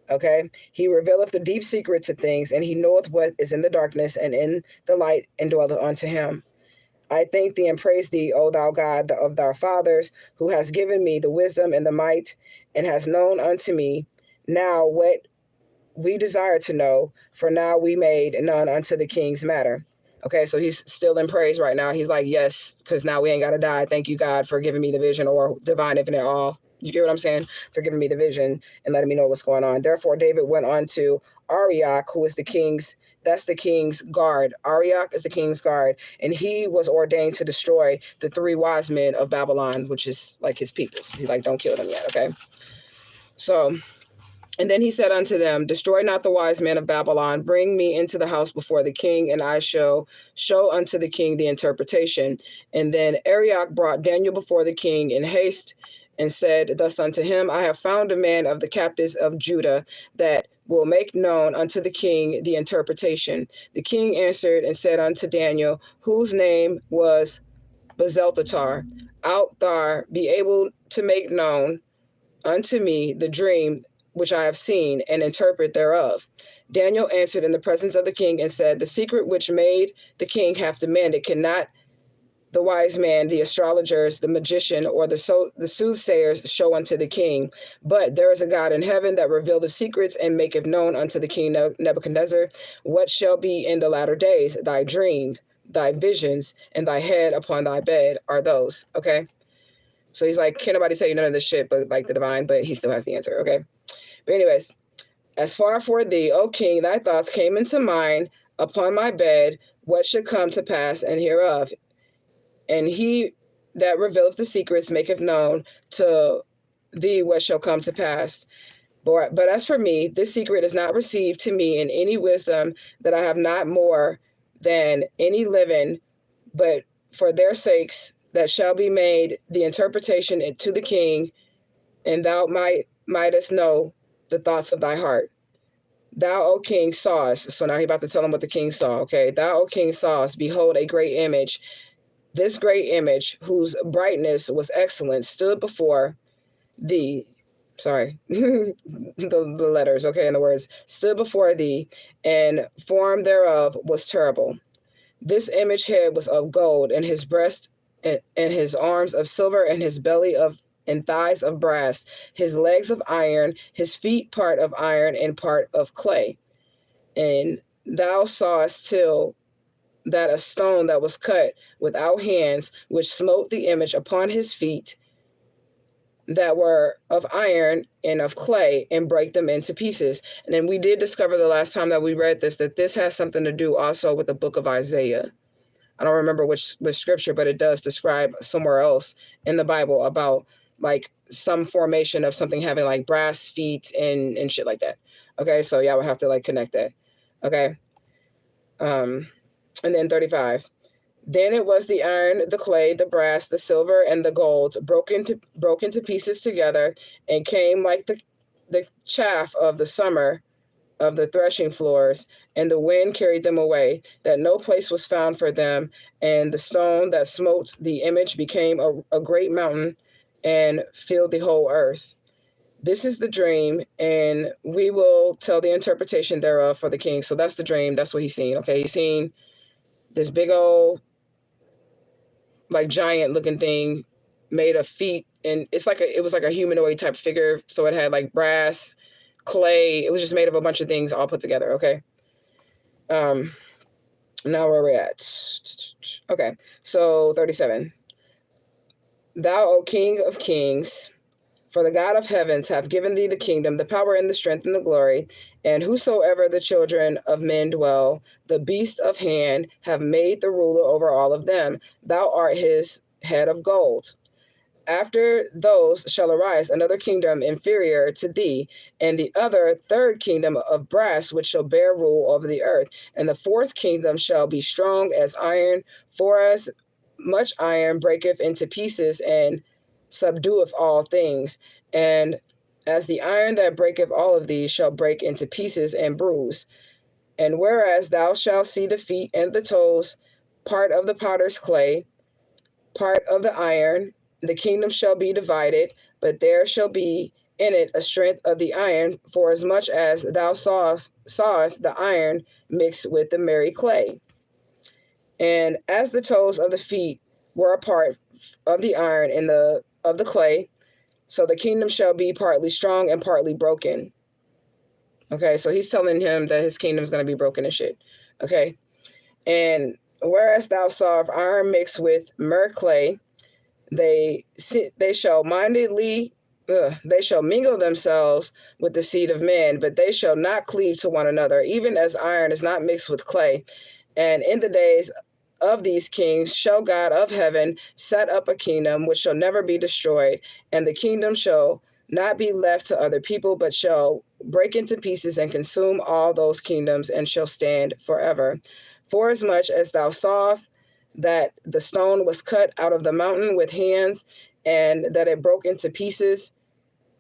Okay, he revealeth the deep secrets of things, and he knoweth what is in the darkness, and in the light indwelleth unto him. I thank thee and praise thee, O thou God of thy fathers, who hast given me the wisdom and the might, and hast known unto me now what we desire to know, for now we made known unto the king's matter. Okay, so he's still in praise right now. He's like, yes, because now we ain't got to die. Thank you, God, for giving me the vision, or divine infinite all. You get what I'm saying? For giving me the vision and letting me know what's going on. Therefore, David went on to Arioch, who is the king's, that's the king's guard. Arioch is the king's guard. And he was ordained to destroy the 3 wise men of Babylon, which is like his peoples. He's like, don't kill them yet, okay? So And then he said unto them, destroy not the wise men of Babylon. Bring me into the house before the king, and I shall show unto the king the interpretation. And then Arioch brought Daniel before the king in haste, and said thus unto him, I have found a man of the captives of Judah that will make known unto the king the interpretation. The king answered and said unto Daniel, whose name was Belteshazzar, out thou be able to make known unto me the dream which I have seen, and interpret thereof. Daniel answered in the presence of the king and said, the secret which made the king hath demanded cannot the wise man, the astrologers, the magician, or the soothsayers show unto the king. But there is a God in heaven that revealeth secrets and maketh known unto the king Nebuchadnezzar what shall be in the latter days. Thy dream, thy visions, and thy head upon thy bed are those. Okay. So he's like, can't nobody tell you none of this shit but like the divine, but he still has the answer. Okay. But anyways, as far for thee, O king, thy thoughts came into mind upon my bed, what should come to pass and hereof. And he that revealeth the secrets maketh known to thee what shall come to pass. But as for me, this secret is not received to me in any wisdom, that I have not more than any living, but for their sakes that shall be made the interpretation to the king, and thou mightest know the thoughts of thy heart. Thou, O king, sawest. So now he's about to tell him what the king saw. Okay. Thou, O king, sawest, behold, a great image. This great image, whose brightness was excellent, stood before thee. Sorry, the letters, okay, and the words. Stood before thee, and form thereof was terrible. This image head was of gold, and his breast and his arms of silver, and his belly and thighs of brass, his legs of iron, his feet part of iron and part of clay. And thou sawest till that a stone that was cut without hands, which smote the image upon his feet, that were of iron and of clay, and break them into pieces. And then we did discover the last time that we read this, that this has something to do also with the book of Isaiah. I don't remember which scripture, but it does describe somewhere else in the Bible about like some formation of something having like brass feet and shit like that. Okay, so y'all would have to like connect that. Okay. And then 35. Then it was the iron, the clay, the brass, the silver, and the gold broke into pieces together, and came like the chaff of the summer of the threshing floors, and the wind carried them away, that no place was found for them. And the stone that smote the image became a great mountain, and filled the whole earth. This is the dream, and we will tell the interpretation thereof for the king. So that's the dream. That's what he's seen. Okay, he's seen this big old, like giant looking thing made of feet, and it was like a humanoid type figure. So it had like brass, clay. It was just made of a bunch of things all put together. Okay. Now where we're at. Okay. So 37. Thou, O King of kings, for the God of heavens hath given thee the kingdom, the power, and the strength, and the glory. And whosoever the children of men dwell, the beasts of hand have made the ruler over all of them. Thou art his head of gold. After those shall arise another kingdom inferior to thee, and the other third kingdom of brass, which shall bear rule over the earth. And the fourth kingdom shall be strong as iron, for as much iron breaketh into pieces, and subdueth all things. And as the iron that breaketh all of these shall break into pieces and bruise. And whereas thou shalt see the feet and the toes, part of the potter's clay, part of the iron, the kingdom shall be divided, but there shall be in it a strength of the iron, for as much as thou sawest the iron mixed with the merry clay. And as the toes of the feet were a part of the iron and of the clay, so the kingdom shall be partly strong and partly broken. Okay, so he's telling him that his kingdom is going to be broken and shit. Okay, and whereas thou sawest iron mixed with myrrh clay, they shall mingle themselves with the seed of men, but they shall not cleave to one another, even as iron is not mixed with clay. And in the days of these kings shall God of heaven set up a kingdom which shall never be destroyed, and the kingdom shall not be left to other people, but shall break into pieces and consume all those kingdoms, and shall stand forever. Forasmuch as thou sawest that the stone was cut out of the mountain with hands, and that it broke into pieces,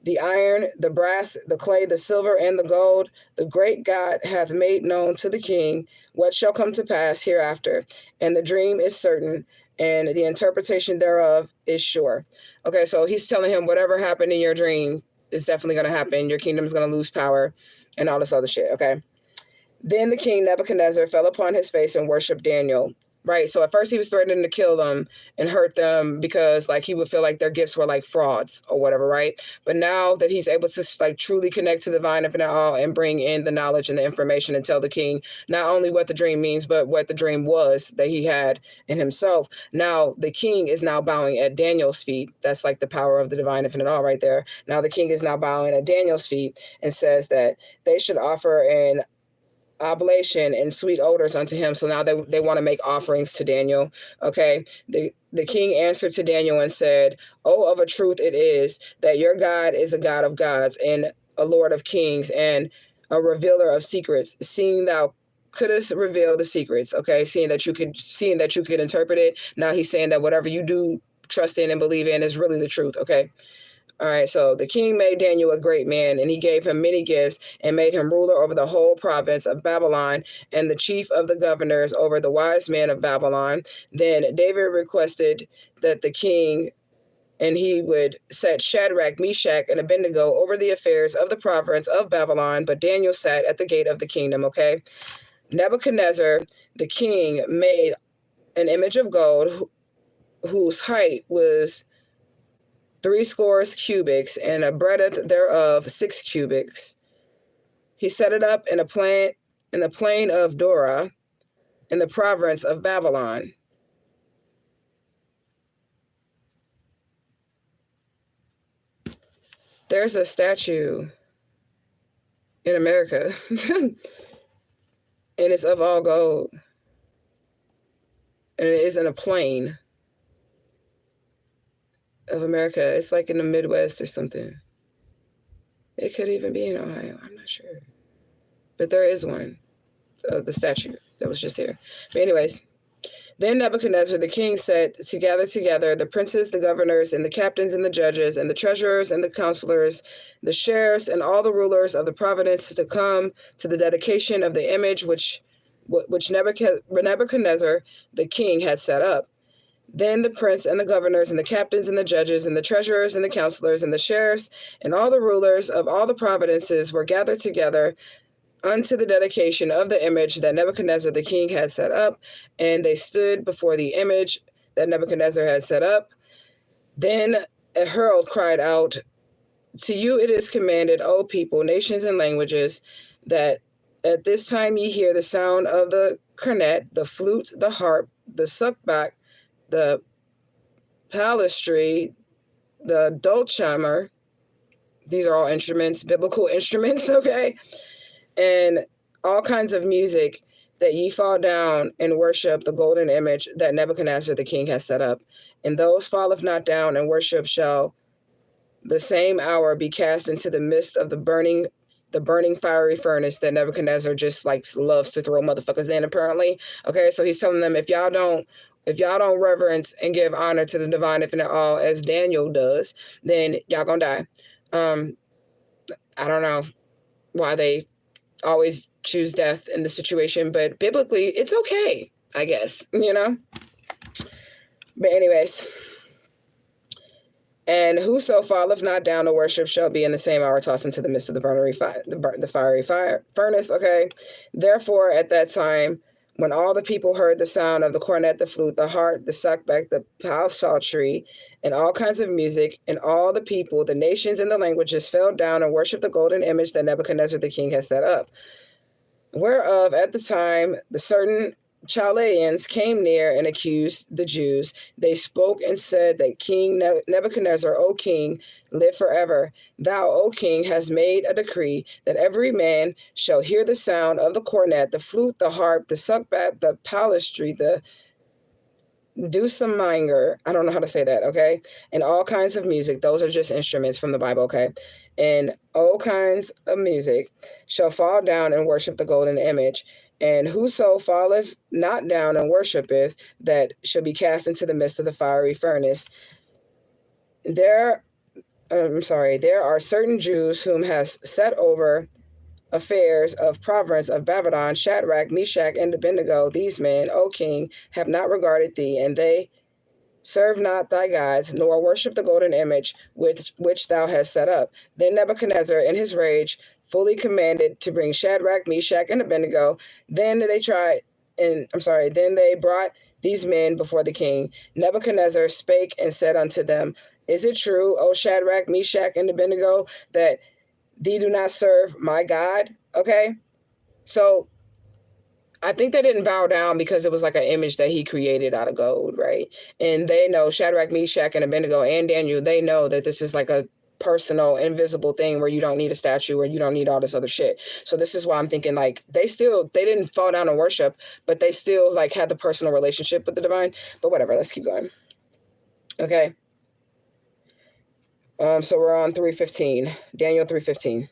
the iron, the brass, the clay, the silver, and the gold, the great God hath made known to the king what shall come to pass hereafter. And the dream is certain, and the interpretation thereof is sure. Okay, so he's telling him whatever happened in your dream is definitely going to happen. Your kingdom's going to lose power and all this other shit, okay? Then the king Nebuchadnezzar fell upon his face and worshiped Daniel. Right. So at first he was threatening to kill them and hurt them because like he would feel like their gifts were like frauds or whatever. Right. But now that he's able to like truly connect to the divine infinite all and bring in the knowledge and the information and tell the king not only what the dream means, but what the dream was that he had in himself. Now the king is now bowing at Daniel's feet. That's like the power of the divine infinite all right there. Now the king is now bowing at Daniel's feet and says that they should offer an oblation and sweet odors unto him. So now they want to make offerings to Daniel. Okay. The king answered to Daniel and said, "Oh, of a truth it is that your God is a God of gods and a Lord of kings and a revealer of secrets, seeing thou couldst reveal the secrets." Okay. Seeing that you could interpret it. Now he's saying that whatever you do trust in and believe in is really the truth. Okay. All right, so the king made Daniel a great man, and he gave him many gifts and made him ruler over the whole province of Babylon and the chief of the governors over the wise men of Babylon. Then David requested that the king and he would set Shadrach, Meshach, and Abednego over the affairs of the province of Babylon, but Daniel sat at the gate of the kingdom, okay? Nebuchadnezzar, the king, made an image of gold whose height was 60 cubits, and a breadth thereof 6 cubits. He set it up in the plain of Dura, in the province of Babylon. There's a statue in America, and it's of all gold, and it is in a plain of America. It's like in the Midwest or something. It could even be in Ohio. I'm not sure. But there is one, the statue that was just here. But anyways, then Nebuchadnezzar the king said to gather together the princes, the governors, and the captains, and the judges, and the treasurers, and the counselors, the sheriffs, and all the rulers of the province to come to the dedication of the image which Nebuchadnezzar the king had set up. Then the prince and the governors and the captains and the judges and the treasurers and the counselors and the sheriffs and all the rulers of all the provinces were gathered together unto the dedication of the image that Nebuchadnezzar the king had set up, and they stood before the image that Nebuchadnezzar had set up. Then a herald cried out, "To you it is commanded, O people, nations, and languages, that at this time ye hear the sound of the cornet, the flute, the harp, the suckback, the palistry, the dulcimer." These are all instruments, biblical instruments, okay? And all kinds of music, that ye fall down and worship the golden image that Nebuchadnezzar the king has set up. And those falleth not down and worship shall the same hour be cast into the midst of the burning fiery furnace that Nebuchadnezzar just like loves to throw motherfuckers in, apparently. Okay, so he's telling them, if y'all don't reverence and give honor to the divine infinite all as Daniel does, then y'all gonna die. I don't know why they always choose death in this situation, but biblically it's okay, I guess, you know? But anyways, and whoso falleth not down to worship shall be in the same hour tossed into the midst of the fiery furnace, okay? Therefore, at that time, when all the people heard the sound of the cornet, the flute, the harp, the sackbut, the psaltery, and all kinds of music, and all the people, the nations, and the languages fell down and worshipped the golden image that Nebuchadnezzar the king had set up. Whereof at the time the certain Chaldeans came near and accused the Jews. They spoke and said that King Nebuchadnezzar, O king, live forever. Thou, O king, hast made a decree that every man shall hear the sound of the cornet, the flute, the harp, the suckbat, the palistry, the Dulcimer, I don't know how to say that, okay? And all kinds of music, those are just instruments from the Bible, okay? And all kinds of music shall fall down and worship the golden image. And whoso falleth not down and worshipeth, that shall be cast into the midst of the fiery furnace. There are certain Jews whom has set over affairs of province of Babylon, Shadrach, Meshach, and Abednego. These men, O king, have not regarded thee, and they serve not thy gods, nor worship the golden image which thou hast set up. Then Nebuchadnezzar, in his rage, fully commanded to bring Shadrach, Meshach, and Abednego. Then they brought these men before the king. Nebuchadnezzar spake and said unto them, Is it true, O Shadrach, Meshach, and Abednego, that thee do not serve my God? Okay. So I think they didn't bow down because it was like an image that he created out of gold, right? And they know, Shadrach, Meshach, and Abednego, and Daniel, they know that this is like a personal, invisible thing where you don't need a statue or you don't need all this other shit. So this is why I'm thinking like they didn't fall down and worship, but they still like had the personal relationship with the divine. But whatever, let's keep going. Okay. So we're on 3:15, Daniel 3:15.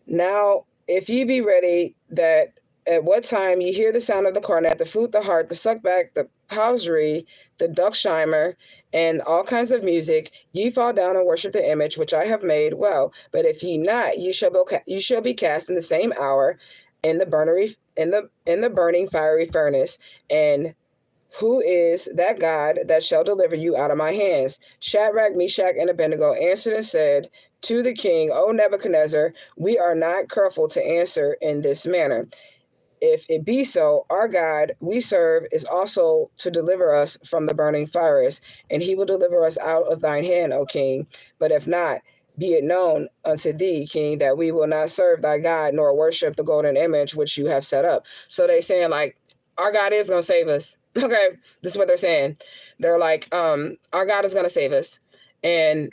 Now, if ye be ready, that at what time ye hear the sound of the cornet, the flute, the harp, the suckback, the psaltery, the duckschimer, and all kinds of music, ye fall down and worship the image which I have made. Well, but if ye not, ye shall be cast in the same hour in the burning fiery furnace. And who is that God that shall deliver you out of my hands? Shadrach, Meshach, and Abednego answered and said to the king, O Nebuchadnezzar, we are not careful to answer in this manner. If it be so, our God we serve is also to deliver us from the burning fires, and he will deliver us out of thine hand, O king. But if not, be it known unto thee, king, that we will not serve thy God, nor worship the golden image which you have set up. So they saying like, our God is going to save us. Okay, this is what they're saying. They're like, our God is going to save us. And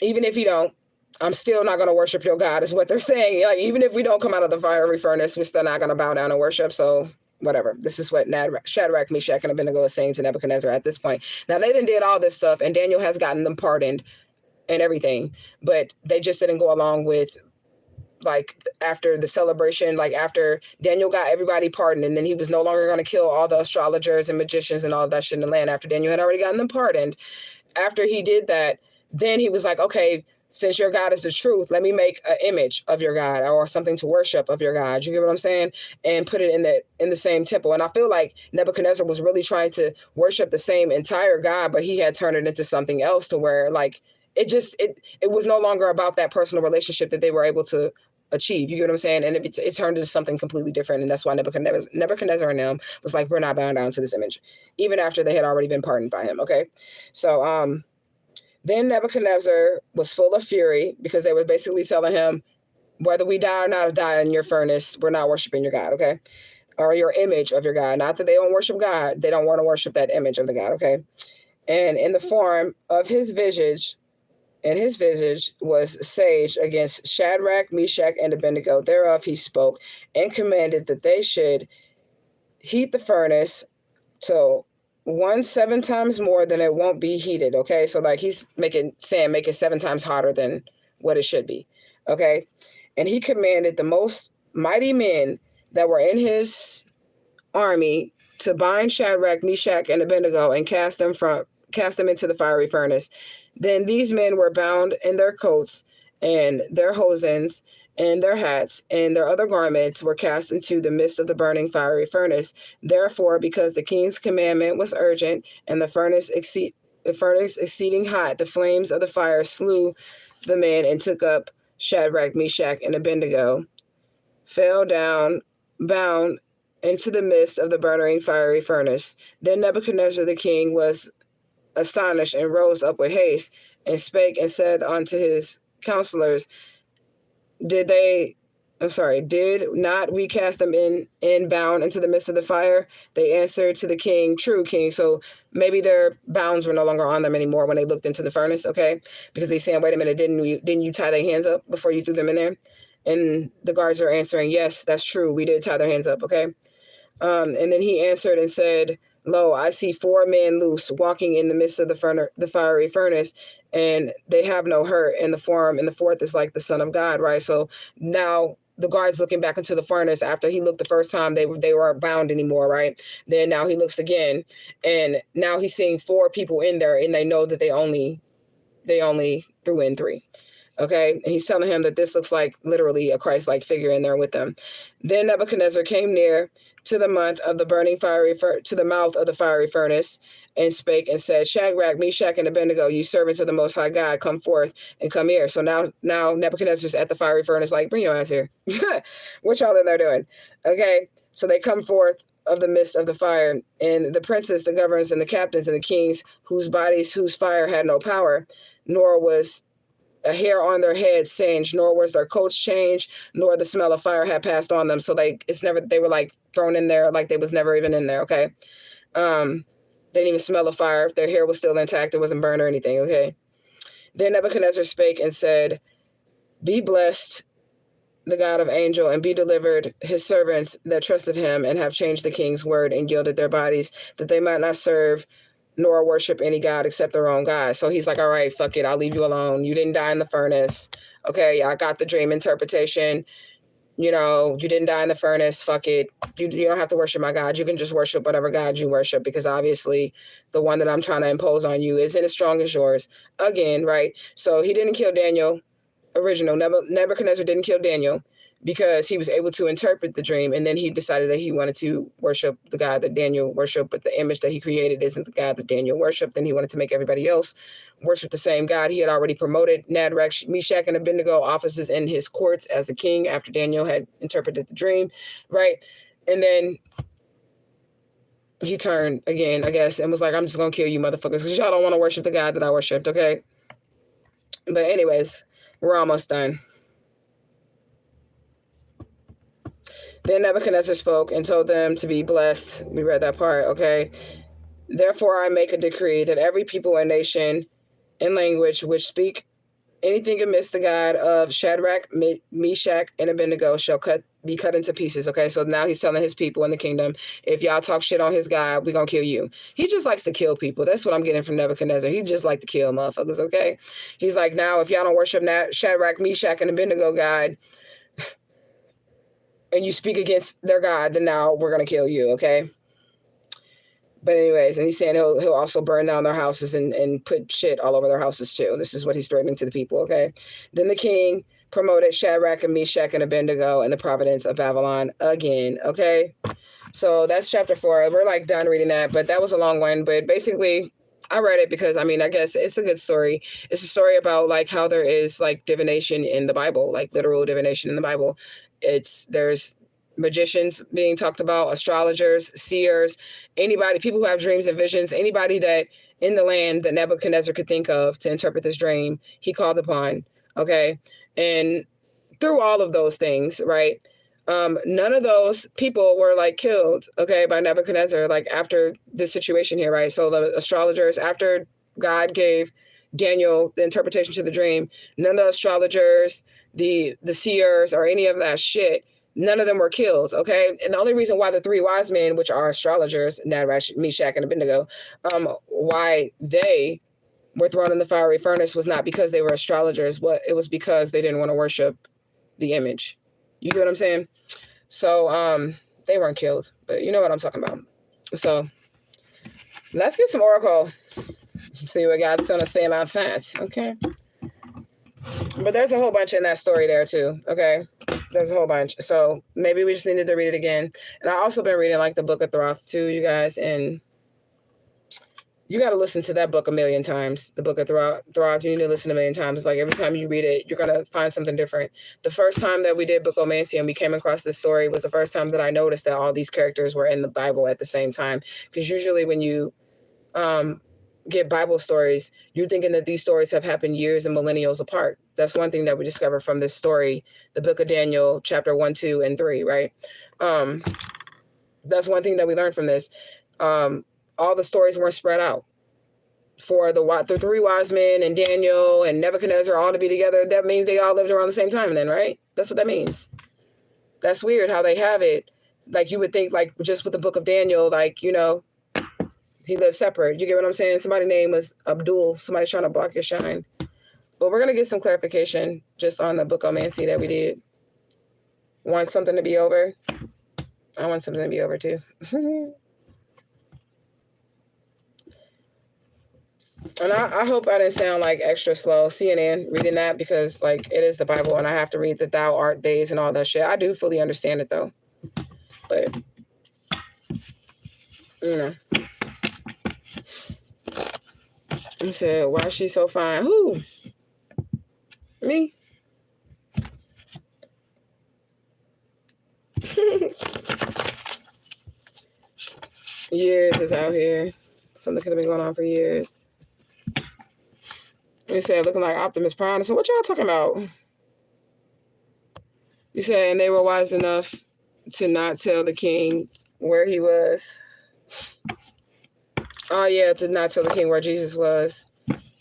even if he don't, I'm still not going to worship your God, is what they're saying. Like, even if we don't come out of the fiery furnace, we're still not going to bow down and worship. So whatever. This is what Shadrach, Meshach, and Abednego is saying to Nebuchadnezzar at this point. Now, they did all this stuff, and Daniel has gotten them pardoned and everything, but they just didn't go along with, like, after the celebration, like after Daniel got everybody pardoned, and then he was no longer going to kill all the astrologers and magicians and all that shit in the land after Daniel had already gotten them pardoned. After he did that, then he was like, okay, since your God is the truth, let me make an image of your God or something to worship of your God. You get what I'm saying? And put it in the same temple. And I feel like Nebuchadnezzar was really trying to worship the same entire God, but he had turned it into something else to where, like, it was no longer about that personal relationship that they were able to achieve. You get what I'm saying? And it turned into something completely different. And that's why Nebuchadnezzar and them was like, we're not bound down to this image, even after they had already been pardoned by him. Okay. So, then Nebuchadnezzar was full of fury because they were basically telling him, whether we die or not die in your furnace, we're not worshiping your God, okay? Or your image of your God. Not that they don't worship God. They don't want to worship that image of the God, okay? And in the form of his visage, and his visage was sage against Shadrach, Meshach, and Abednego. Thereof he spoke and commanded that they should heat the furnace till 7 times more than it won't be heated. Okay. So like he's make it 7 times hotter than what it should be. Okay. And he commanded the most mighty men that were in his army to bind Shadrach, Meshach, and Abednego and cast them into the fiery furnace. Then these men were bound in their coats and their hosens and their hats and their other garments were cast into the midst of the burning fiery furnace. Therefore, because the king's commandment was urgent and the furnace exceeding hot, the flames of the fire slew the men and took up Shadrach, Meshach, and Abednego, fell down, bound into the midst of the burning fiery furnace. Then Nebuchadnezzar the king was astonished and rose up with haste and spake and said unto his counselors, did not we cast them in bound into the midst of the fire? They answered to the king, true, king. So maybe their bounds were no longer on them anymore when they looked into the furnace, okay? Because they saying, wait a minute, didn't you tie their hands up before you threw them in there? And the guards are answering, yes, that's true. We did tie their hands up, okay? And then he answered and said, Lo, I see 4 men loose, walking in the midst of the fiery furnace, and they have no hurt. And the fourth is like the Son of God, right? So now the guard's looking back into the furnace after he looked the first time, they weren't bound anymore, right? Then now he looks again, and now he's seeing 4 people in there, and they know that they only threw in 3. Okay, and he's telling him that this looks like literally a Christ-like figure in there with them. Then Nebuchadnezzar came near to the mouth of the fiery furnace, and spake and said, Shadrach, Meshach, and Abednego, you servants of the Most High God, come forth and come here. So now Nebuchadnezzar's at the fiery furnace, like, bring your ass here. What y'all in there doing? Okay, so they come forth of the midst of the fire, and the princes, the governors, and the captains, and the kings, whose fire had no power, nor was a hair on their heads singed, nor was their coats changed, nor the smell of fire had passed on them. So they were like thrown in there like they was never even in there, okay? They didn't even smell of fire. Their hair was still intact. It wasn't burned or anything, okay? Then Nebuchadnezzar spake and said, be blessed the God of angel, and be delivered his servants that trusted him, and have changed the king's word, and yielded their bodies, that they might not serve nor worship any God except their own God. So he's like, all right, fuck it, I'll leave you alone. You didn't die in the furnace. Okay, I got the dream interpretation. You know, you didn't die in the furnace. Fuck it. You don't have to worship my God. You can just worship whatever God you worship, because obviously the one that I'm trying to impose on you isn't as strong as yours. Again, right? So he didn't kill Daniel. Nebuchadnezzar didn't kill Daniel, because he was able to interpret the dream, and then he decided that he wanted to worship the God that Daniel worshiped, but the image that he created isn't the God that Daniel worshiped, and he wanted to make everybody else worship the same God. He had already promoted Shadrach, Meshach, and Abednego offices in his courts as a king after Daniel had interpreted the dream, right? And then he turned again, I guess, and was like, I'm just going to kill you motherfuckers, because y'all don't want to worship the God that I worshipped, okay? But anyways, we're almost done. Then Nebuchadnezzar spoke and told them to be blessed. We read that part, okay? Therefore, I make a decree that every people and nation and language which speak anything amidst the God of Shadrach, Meshach, and Abednego shall be cut into pieces, okay? So now he's telling his people in the kingdom, if y'all talk shit on his God, we're going to kill you. He just likes to kill people. That's what I'm getting from Nebuchadnezzar. He just like to kill motherfuckers, okay? He's like, now, if y'all don't worship Shadrach, Meshach, and Abednego God, and you speak against their God, then now we're going to kill you, okay? But anyways, and he's saying he'll also burn down their houses and put shit all over their houses too. This is what he's threatening to the people, okay? Then the king promoted Shadrach and Meshach and Abednego in the province of Babylon again, okay? So that's chapter 4. We're like done reading that, but that was a long one. But basically, I read it because, I mean, I guess it's a good story. It's a story about like how there is like divination in the Bible, like literal divination in the Bible. There's magicians being talked about, astrologers, seers, anybody, people who have dreams and visions, anybody that in the land that Nebuchadnezzar could think of to interpret this dream, he called upon, okay? And through all of those things, right, none of those people were like killed, okay, by Nebuchadnezzar, like after this situation here, right? So the astrologers, after God gave Daniel the interpretation to the dream, none of the astrologers, the seers, or any of that shit, none of them were killed, okay? And the only reason why the 3 wise men, which are astrologers, Shadrach, Meshach, and Abednego, why they were thrown in the fiery furnace was not because they were astrologers. It was because they didn't want to worship the image. You get what I'm saying? So they weren't killed, but you know what I'm talking about. So let's get some oracle. See what God's going to say about that, okay? But there's a whole bunch in that story there too, okay? There's a whole bunch. So maybe we just needed to read it again. And I also been reading like the Book of Thoth too, you guys. And you got to listen to that book a million times. The Book of Thoth, you need to listen a million times. It's like every time you read it, you're going to find something different. The first time that we did Bookomancy and we came across this story was the first time that I noticed that all these characters were in the Bible at the same time. Because usually when you get Bible stories, you're thinking that these stories have happened years and millennials apart. That's one thing that we discovered from this story, the Book of Daniel, chapter 1, 2, and 3, right? That's one thing that we learned from this. All the stories weren't spread out. For the 3 wise men and Daniel and Nebuchadnezzar all to be together, that means they all lived around the same time then, right? That's what that means. That's weird how they have it. Like you would think, like just with the Book of Daniel, like, you know, He lived separate. You get what I'm saying? Somebody's name was Abdul. Somebody's trying to block your shine. But we're going to get some clarification just on the bookomancy that we did. Want something to be over? I want something to be over too. And I hope I didn't sound like extra slow CNN reading that, because like it is the Bible and I have to read the thou art days and all that shit. I do fully understand it though. But, you know. I said, why is she so fine? Who? Me? Years is out here. Something could have been going on for years. You said, looking like Optimus Prime. I said, what y'all talking about? You said, and they were wise enough to not tell the king where he was. Oh, yeah, to not tell the king where Jesus was.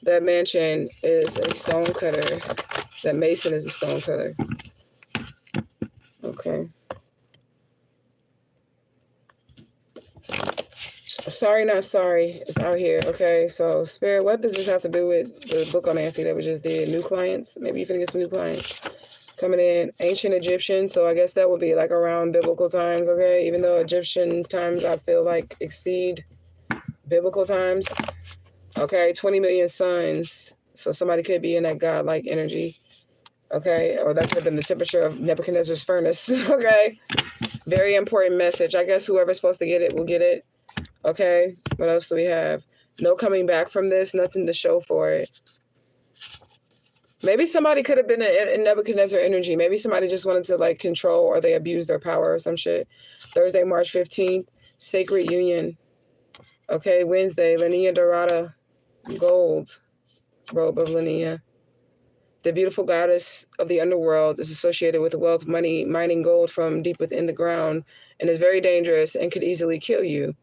That mansion is a stone cutter. That mason is a stone cutter. Okay. Sorry, not sorry. It's out here. Okay, so Spirit, what does this have to do with the bookomancy that we just did? New clients? Maybe you finna get some new clients coming in. Ancient Egyptian, so I guess that would be like around biblical times, okay? Even though Egyptian times I feel like exceed biblical times. Okay, 20 million suns. So somebody could be in that godlike energy. Okay, or that could have been the temperature of Nebuchadnezzar's furnace. Okay, very important message. I guess whoever's supposed to get it will get it. Okay, what else do we have? No coming back from this, nothing to show for it. Maybe somebody could have been in Nebuchadnezzar energy. Maybe somebody just wanted to like control, or they abused their power or some shit. Thursday, March 15th, Sacred Union. Okay, Wednesday, Linnea Dorada, gold, robe of Linnea. The beautiful goddess of the underworld is associated with wealth, money, mining gold from deep within the ground, and is very dangerous and could easily kill you.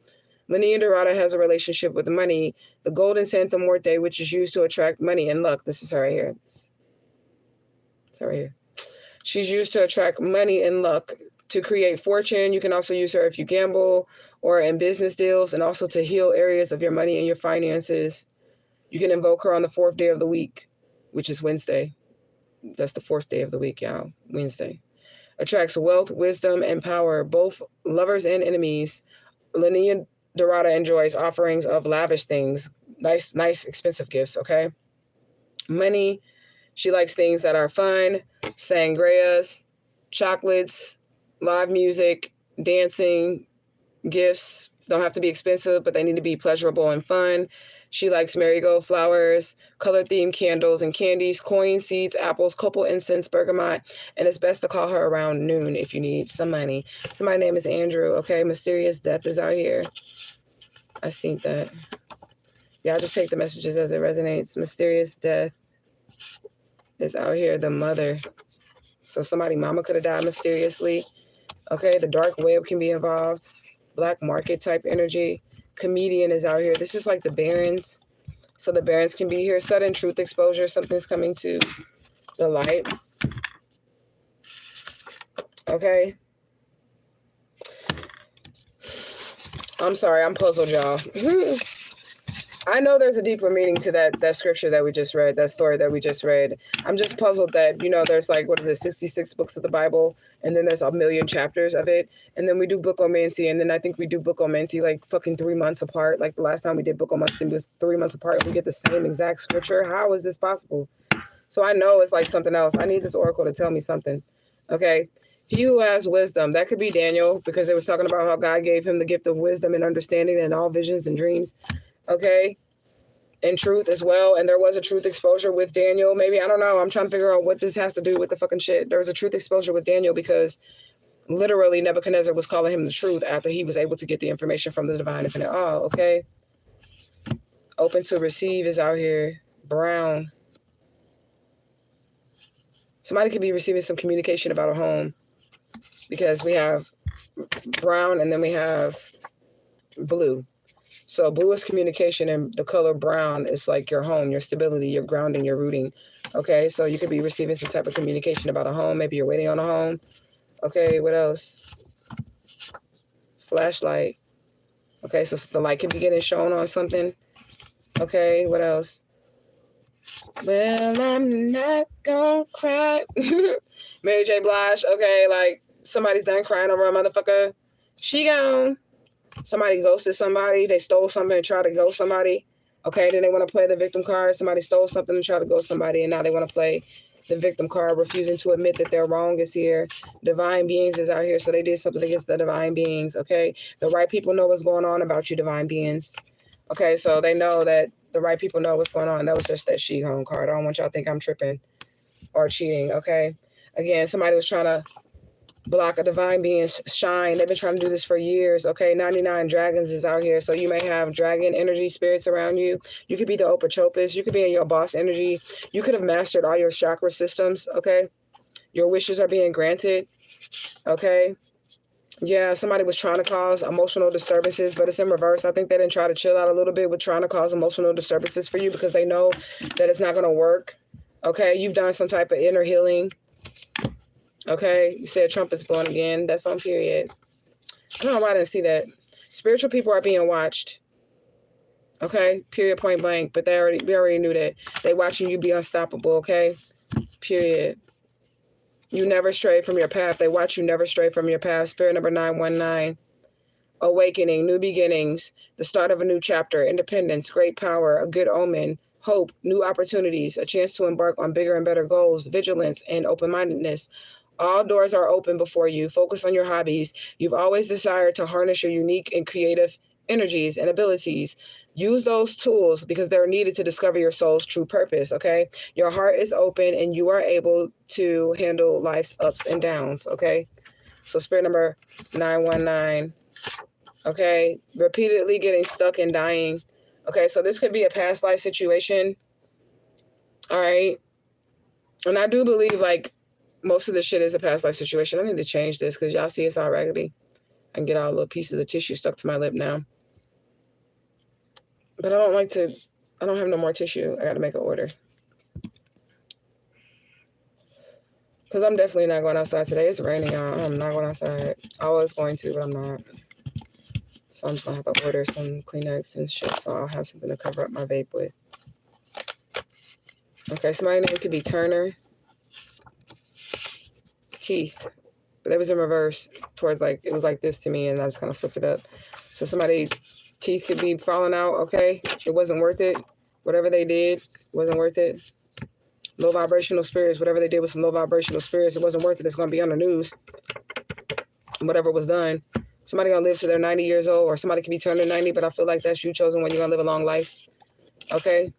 Linnea Dorada has a relationship with money, the golden Santa Muerte, which is used to attract money and luck. This is her right here. It's her right here. She's used to attract money and luck, to create fortune. You can also use her if you gamble or in business deals, and also to heal areas of your money and your finances. You can invoke her on the 4th day of the week, which is Wednesday. That's the 4th day of the week, y'all. Wednesday. Attracts wealth, wisdom, and power, both lovers and enemies. Linnea Dorada enjoys offerings of lavish things, nice, expensive gifts, okay? Money, she likes things that are fun, sangrias, chocolates, live music, dancing, gifts. Don't have to be expensive, but they need to be pleasurable and fun. She likes marigold flowers, color-themed candles and candies, coins, seeds, apples, copal incense, bergamot, and it's best to call her around noon if you need some money. Somebody's name is Andrew, okay? Mysterious death is out here. I seen that. Yeah, I just take the messages as it resonates. Mysterious death is out here. The mother. So somebody, mama could have died mysteriously. Okay, the dark web can be involved. Black market type energy. Comedian is out here. This is like the barons. So the barons can be here. Sudden truth exposure. Something's coming to the light. Okay. I'm sorry, I'm puzzled, y'all. I know there's a deeper meaning to that scripture that we just read, that story that we just read. I'm just puzzled that, you know, there's like, 66 books of the Bible, and then there's a million chapters of it, and then we do bookomancy, and then I think we do bookomancy like fucking 3 months apart. Like the last time we did bookomancy, it was 3 months apart, and we get the same exact scripture. How is this possible? So I know it's like something else. I need this oracle to tell me something. Okay. He who has wisdom, that could be Daniel, because it was talking about how God gave him the gift of wisdom and understanding and all visions and dreams. Okay. And truth as well. And there was a truth exposure with Daniel. Maybe, I don't know. I'm trying to figure out what this has to do with the fucking shit. There was a truth exposure with Daniel because literally Nebuchadnezzar was calling him the truth after he was able to get the information from the divine infinite. Oh, okay. Open to receive is out here. Brown. Somebody could be receiving some communication about a home, because we have brown and then we have blue. So blue is communication, and the color brown is like your home, your stability, your grounding, your rooting. Okay, so you could be receiving some type of communication about a home. Maybe you're waiting on a home. Okay, what else? Flashlight. Okay, so the light could be getting shown on something. Okay, what else? Well, I'm not gonna cry. Mary J. Blige. Okay, like somebody's done crying over a motherfucker. She gone. Somebody ghosted somebody. They stole something and tried to ghost somebody. Okay, then they want to play the victim card. Somebody stole something and tried to ghost somebody, and now they want to play the victim card, refusing to admit that their wrong is here. Divine beings is out here, so they did something against the divine beings. Okay, the right people know what's going on about you, divine beings. Okay, so they know that the right people know what's going on. That was just that she home card. I don't want y'all to think I'm tripping or cheating. Okay, again, somebody was trying to block a divine being's shine. They've been trying to do this for years. Okay, 99 dragons is out here. So you may have dragon energy spirits around you. You could be the Opachopis. You could be in your boss energy. You could have mastered all your chakra systems. Okay, your wishes are being granted. Okay, yeah, somebody was trying to cause emotional disturbances, but it's in reverse. I think they didn't try to chill out a little bit with trying to cause emotional disturbances for you because they know that it's not going to work. Okay, you've done some type of inner healing. Okay, you said trumpets blowing again. That's on period. I don't know why I didn't see that. Spiritual people are being watched. Okay, period, point blank. But we already knew that. They watching you be unstoppable. Okay, period. You never stray from your path. They watch you never stray from your path. Spirit number 919. Awakening, new beginnings, the start of a new chapter, independence, great power, a good omen, hope, new opportunities, a chance to embark on bigger and better goals, vigilance, and open-mindedness. All doors are open before you. Focus on your hobbies. You've always desired to harness your unique and creative energies and abilities. Use those tools because they're needed to discover your soul's true purpose, okay? Your heart is open and you are able to handle life's ups and downs, okay? So spirit number 919, okay? Repeatedly getting stuck and dying. Okay, so this could be a past life situation, all right? And I do believe, like, most of this shit is a past life situation. I need to change this because y'all see it's all raggedy. I can get all little pieces of tissue stuck to my lip now. But I don't have no more tissue. I got to make an order. Because I'm definitely not going outside today. It's raining, y'all. I'm not going outside. I was going to, but I'm not. So I'm just going to have to order some Kleenex and shit so I'll have something to cover up my vape with. Okay, so my name could be Turner. Teeth. But it was in reverse towards, like, it was like this to me and I just kind of flipped it up. So somebody's teeth could be falling out, okay? It wasn't worth it. Whatever they did wasn't worth it. Low vibrational spirits, whatever they did with some low vibrational spirits, it wasn't worth it. It's going to be on the news. Whatever was done. Somebody going to live to their 90 years old, or somebody could be turning 90, but I feel like that's you chosen when you're going to live a long life. Okay?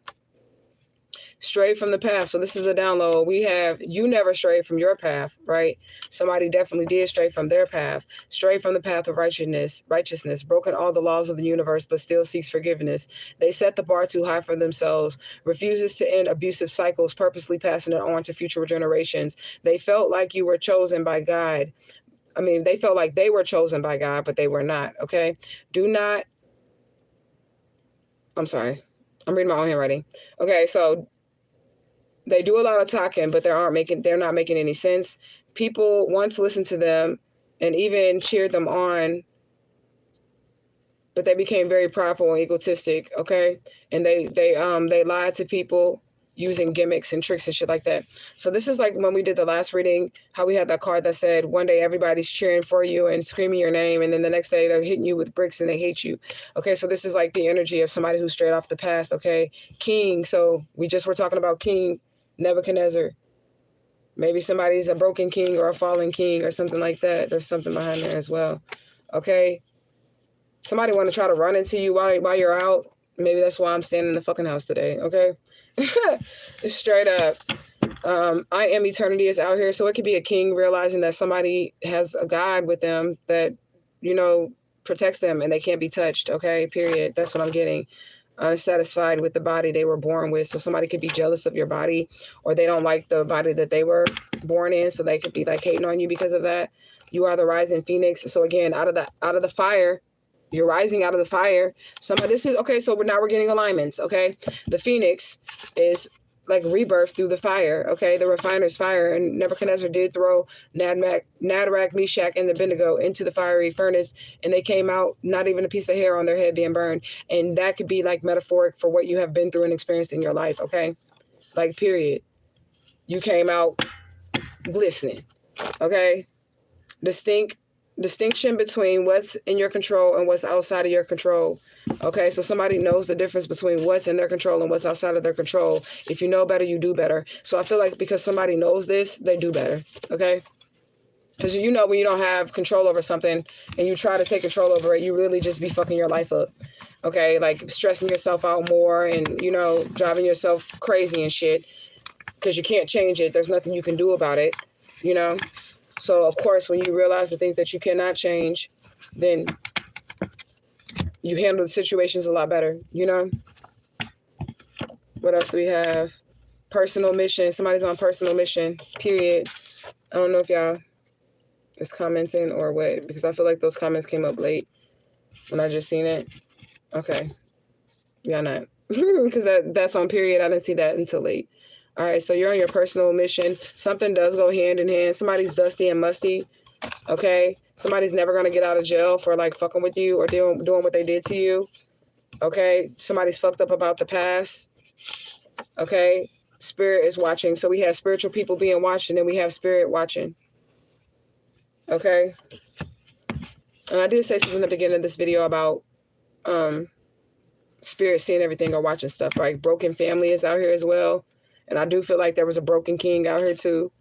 Stray from the path. So this is a download. We have, you never strayed from your path, right? Somebody definitely did stray from their path. Stray from the path of righteousness, broken all the laws of the universe, but still seeks forgiveness. They set the bar too high for themselves, refuses to end abusive cycles, purposely passing it on to future generations. They felt like you were chosen by God. I mean, they felt like they were chosen by God, but they were not, okay? I'm sorry. I'm reading my own handwriting. Okay, so they do a lot of talking, but they're not making any sense. People once listened to them and even cheered them on, but they became very prideful and egotistic, okay? And they lied to people using gimmicks and tricks and shit like that. So this is like when we did the last reading, how we had that card that said one day everybody's cheering for you and screaming your name, and then the next day they're hitting you with bricks and they hate you. Okay, so this is like the energy of somebody who's straight off the past, okay? King, so we just were talking about King Nebuchadnezzar. Maybe somebody's a broken king or a fallen king or something like that. There's something behind there as well. Okay? Somebody want to try to run into you while you're out. Maybe that's why I'm standing in the fucking house today. Okay? Straight up. I am eternity is out here. So it could be a king realizing that somebody has a God with them that, you know, protects them and they can't be touched. Okay? Period. That's what I'm getting. Unsatisfied with the body they were born with. So somebody could be jealous of your body, or they don't like the body that they were born in, so they could be like hating on you because of that. You are the rising phoenix. So again, out of the fire, you're rising out of the fire. This is okay. So now we're getting alignments. Okay, the phoenix is like rebirth through the fire, okay? The refiner's fire. And Nebuchadnezzar did throw Shadrach, Meshach, and Abednego into the fiery furnace, and they came out not even a piece of hair on their head being burned. And that could be like metaphoric for what you have been through and experienced in your life, okay? Like, period. You came out glistening, okay? Distinction between what's in your control and what's outside of your control. Okay, so somebody knows the difference between what's in their control and what's outside of their control. If you know better, you do better. So I feel like because somebody knows this, they do better. Okay, because you know when you don't have control over something and you try to take control over it, you really just be fucking your life up. Okay, like stressing yourself out more and, you know, driving yourself crazy and shit because you can't change it. There's nothing you can do about it, you know. So, of course, when you realize the things that you cannot change, then you handle the situations a lot better, you know? What else do we have? Personal mission. Somebody's on personal mission, period. I don't know if y'all is commenting or what, because I feel like those comments came up late when I just seen it. Okay. Y'all not. Because that's on period. I didn't see that until late. All right, so you're on your personal mission. Something does go hand in hand. Somebody's dusty and musty, okay? Somebody's never going to get out of jail for, like, fucking with you or doing what they did to you, okay? Somebody's fucked up about the past, okay? Spirit is watching. So we have spiritual people being watched, and then we have spirit watching, okay? And I did say something in the beginning of this video about spirit seeing everything or watching stuff, right? Broken family is out here as well. And I do feel like there was a broken king out here too.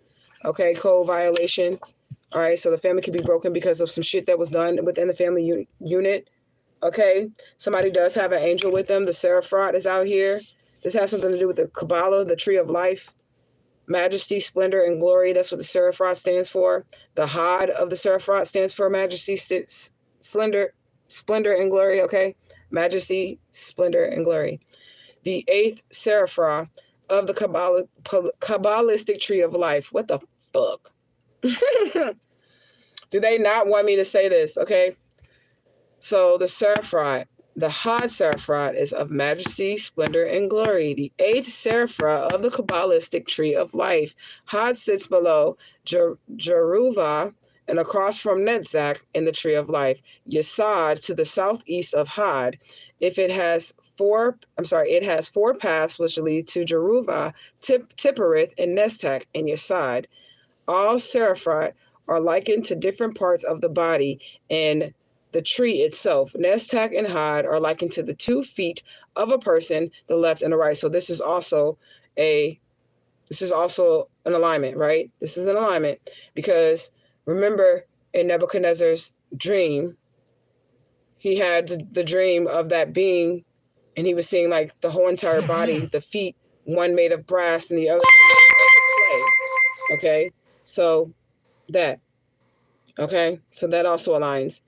Okay, code violation. All right, so the family could be broken because of some shit that was done within the family unit. Okay, somebody does have an angel with them. The SREAD is out here. This has something to do with the Kabbalah, the tree of life. Majesty, splendor, and glory. That's what the SREAD stands for. The Had of the SREAD stands for majesty, splendor, and glory. Okay, majesty, splendor, and glory. The 8th SREAD of the Kabbalistic tree of life. What the fuck? Do they not want me to say this? Okay. So the SREAD, the Had SREAD is of majesty, splendor, and glory. The 8th SREAD of the Kabbalistic tree of life. Had sits below Jeruvah and across from Netzach in the tree of life. Yesod to the southeast of Had. If it has it has 4 paths which lead to Jeruvah, Tipperith, and Netzach and Yesod. All SREAD are likened to different parts of the body and the tree itself. Netzach and Had are likened to the 2 feet of a person, the left and the right. So this is also an alignment, right? This is an alignment because remember in Nebuchadnezzar's dream, he had the dream of that being, and he was seeing like the whole entire body, the feet, one made of brass and the other made of clay. Okay, so that. Okay, so that also aligns.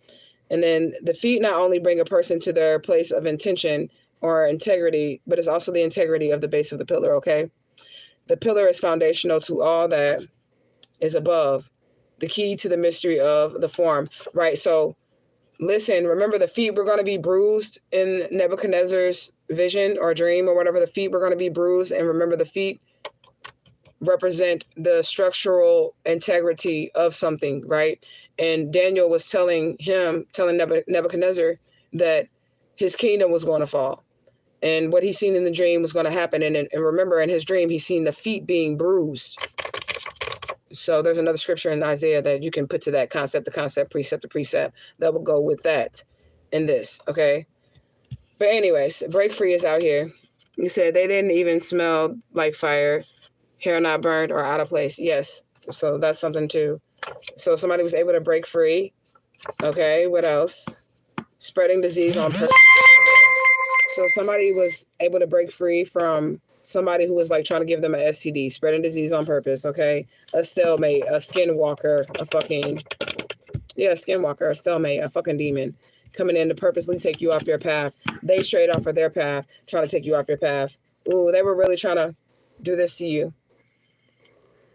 And then the feet not only bring a person to their place of intention or integrity, but it's also the integrity of the base of the pillar. Okay, the pillar is foundational to all that is above, the key to the mystery of the form, right? So listen, remember the feet were going to be bruised in Nebuchadnezzar's vision or dream or whatever. The feet were going to be bruised. And remember, the feet represent the structural integrity of something, right? And Daniel was telling Nebuchadnezzar that his kingdom was going to fall. And what he's seen in the dream was going to happen. And remember, in his dream, he's seen the feet being bruised. So there's another scripture in Isaiah that you can put to that concept, the concept, precept, the precept that will go with that in this, okay? But anyways, break free is out here. You said they didn't even smell like fire, hair not burned or out of place. Yes, so that's something too. So somebody was able to break free. Okay, what else? Spreading disease on purpose. So somebody was able to break free from somebody who was like trying to give them an STD, spreading disease on purpose, okay? A stalemate, a skinwalker, a skinwalker, a stalemate, a fucking demon coming in to purposely take you off your path. They strayed off of their path, trying to take you off your path. Ooh, they were really trying to do this to you.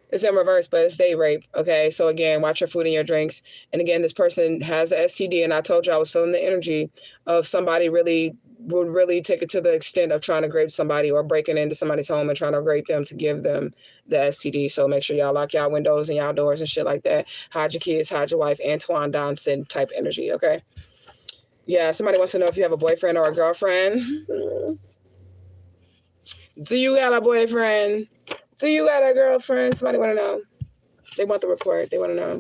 It's in reverse, but it's date rape, okay? So again, watch your food and your drinks. And again, this person has a STD, and I told you I was feeling the energy of somebody really would really take it to the extent of trying to grape somebody or breaking into somebody's home and trying to rape them to give them the STD. So make sure y'all lock y'all windows and y'all doors and shit like that. Hide your kids, hide your wife, Antoine Donson type energy, okay? Yeah, somebody wants to know if you have a boyfriend or a girlfriend. Do you got a boyfriend? Do you got a girlfriend? Somebody want to know. They want the report. They want to know.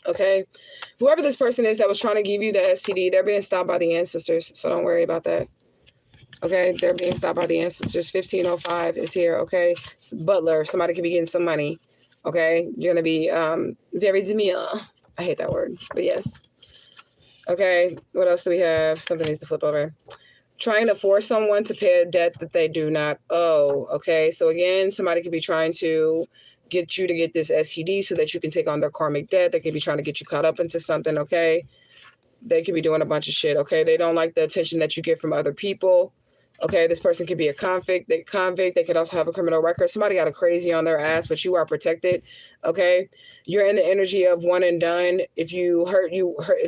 Okay? Whoever this person is that was trying to give you the STD, they're being stopped by the ancestors, so don't worry about that. Okay? They're being stopped by the ancestors. 1505 is here, okay? Butler, somebody could be getting some money, okay? You're going to be very demure. I hate that word, but yes. Okay, what else do we have? Something needs to flip over. Trying to force someone to pay a debt that they do not owe, okay? So again, somebody could be trying to get you to get this STD so that you can take on their karmic debt. They could be trying to get you caught up into something, okay? They could be doing a bunch of shit, okay? They don't like the attention that you get from other people, okay? This person could be a convict. They could also have a criminal record. Somebody got a crazy on their ass, but you are protected, okay? You're in the energy of one and done. If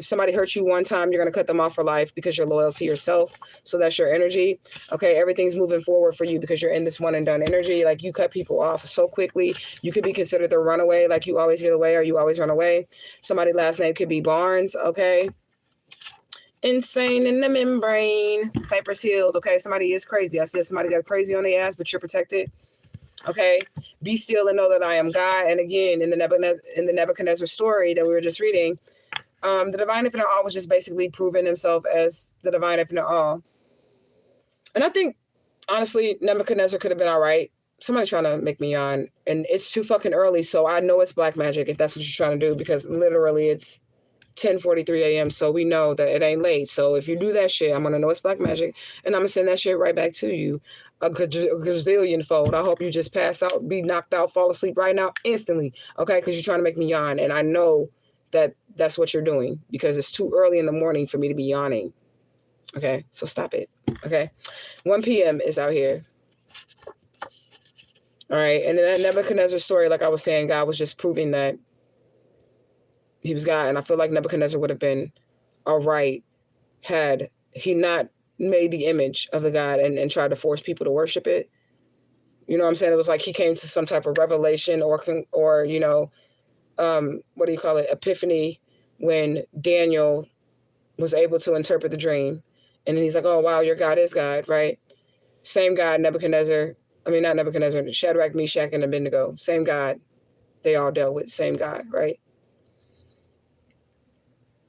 somebody hurts you one time, you're going to cut them off for life because you're loyal to yourself. So that's your energy, okay? Everything's moving forward for you because you're in this one and done energy. Like, you cut people off so quickly. You could be considered the runaway, like you always get away or you always run away. Somebody's last name could be Barnes, okay? Insane in the membrane. Cypress Hill, okay? Somebody is crazy. I said somebody got crazy on their ass, but you're protected. Okay, be still and know that I am God. And again, in the Nebuchadnezzar story that we were just reading, the divine infinite all was just basically proving himself as the divine infinite all. And I think, honestly, Nebuchadnezzar could have been all right. Somebody trying to make me yawn, and it's too fucking early, so I know it's black magic if that's what you're trying to do, because literally it's 10:43 a.m. So we know that it ain't late. So if you do that shit, I'm gonna know it's black magic, and I'm gonna send that shit right back to you a gazillion fold. I hope you just pass out, be knocked out, fall asleep right now instantly, okay? Because you're trying to make me yawn, and I know that that's what you're doing because it's too early in the morning for me to be yawning. Okay, so stop it. Okay, 1 p.m. is out here. All right, and in that Nebuchadnezzar story, like I was saying, God was just proving that he was God, and I feel like Nebuchadnezzar would have been all right had he not made the image of the God and tried to force people to worship it. You know what I'm saying? It was like he came to some type of revelation or you know, what do you call it? Epiphany, when Daniel was able to interpret the dream. And then he's like, oh, wow, your God is God, right? Same God, not Nebuchadnezzar, Shadrach, Meshach, and Abednego. Same God they all dealt with, same God, right?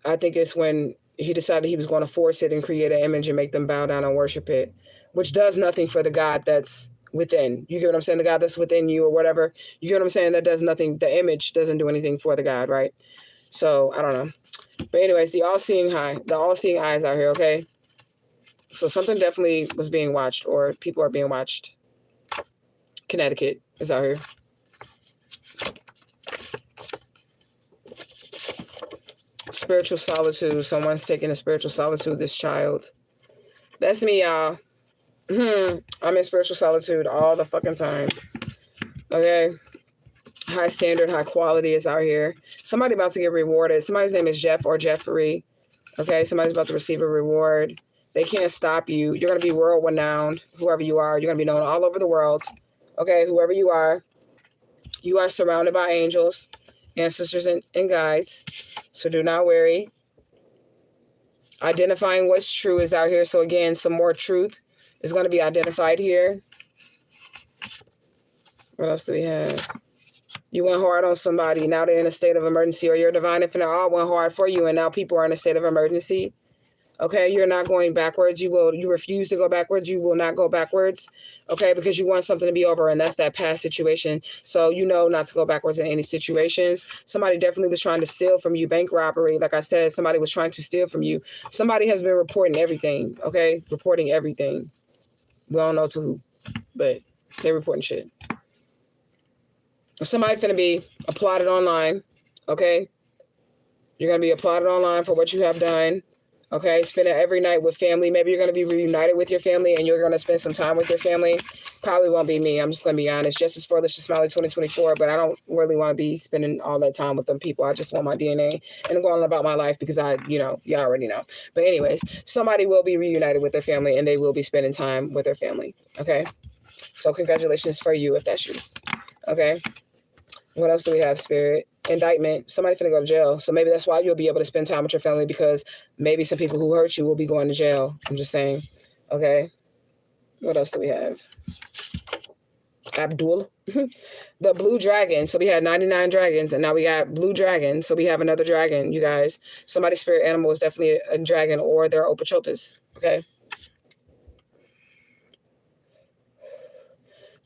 I think it's when he decided he was going to force it and create an image and make them bow down and worship it, which does nothing for the God that's within. You get what I'm saying? The God that's within you or whatever. You get what I'm saying? That does nothing. The image doesn't do anything for the God, right? So I don't know. But anyways, the all-seeing eyes out here, okay? So something definitely was being watched, or people are being watched. Connecticut is out here. Spiritual solitude. Someone's taking a spiritual solitude, this child. That's me, y'all. I'm in spiritual solitude all the fucking time. Okay? High standard, high quality is out here. Somebody about to get rewarded. Somebody's name is Jeff or Jeffrey. Okay? Somebody's about to receive a reward. They can't stop you. You're going to be world renowned, whoever you are. You're going to be known all over the world. Okay? Whoever you are surrounded by angels, ancestors, and guides. So do not worry. Identifying what's true is out here. So again, some more truth is going to be identified here. What else do we have? You went hard on somebody. Now they're in a state of emergency, or your divine infinite all went hard for you, and now people are in a state of emergency. Okay, you're not going backwards. You refuse to go backwards. You will not go backwards. Okay, because you want something to be over, and that's that past situation. So you know not to go backwards in any situations. Somebody definitely was trying to steal from you. Bank robbery. Like I said, somebody was trying to steal from you. Somebody has been reporting everything. Okay, reporting everything. We don't know to who, but they're reporting shit. Somebody's going to be applauded online. Okay, you're going to be applauded online for what you have done. Okay, spend it every night with family. Maybe you're going to be reunited with your family and you're going to spend some time with your family. Probably won't be me. I'm just going to be honest. Justice for Alicia Smiley 2024, but I don't really want to be spending all that time with them people. I just want my DNA and go on about my life because y'all already know. But anyways, somebody will be reunited with their family and they will be spending time with their family. Okay, so congratulations for you if that's you. Okay, what else do we have, Spirit? Indictment. Somebody finna go to jail. So maybe that's why you'll be able to spend time with your family, because maybe some people who hurt you will be going to jail. I'm just saying. Okay. What else do we have? Abdul. The blue dragon. So we had 99 dragons and now we got blue dragon. So we have another dragon, you guys. Somebody's spirit animal is definitely a dragon or they're Opachopis. Okay.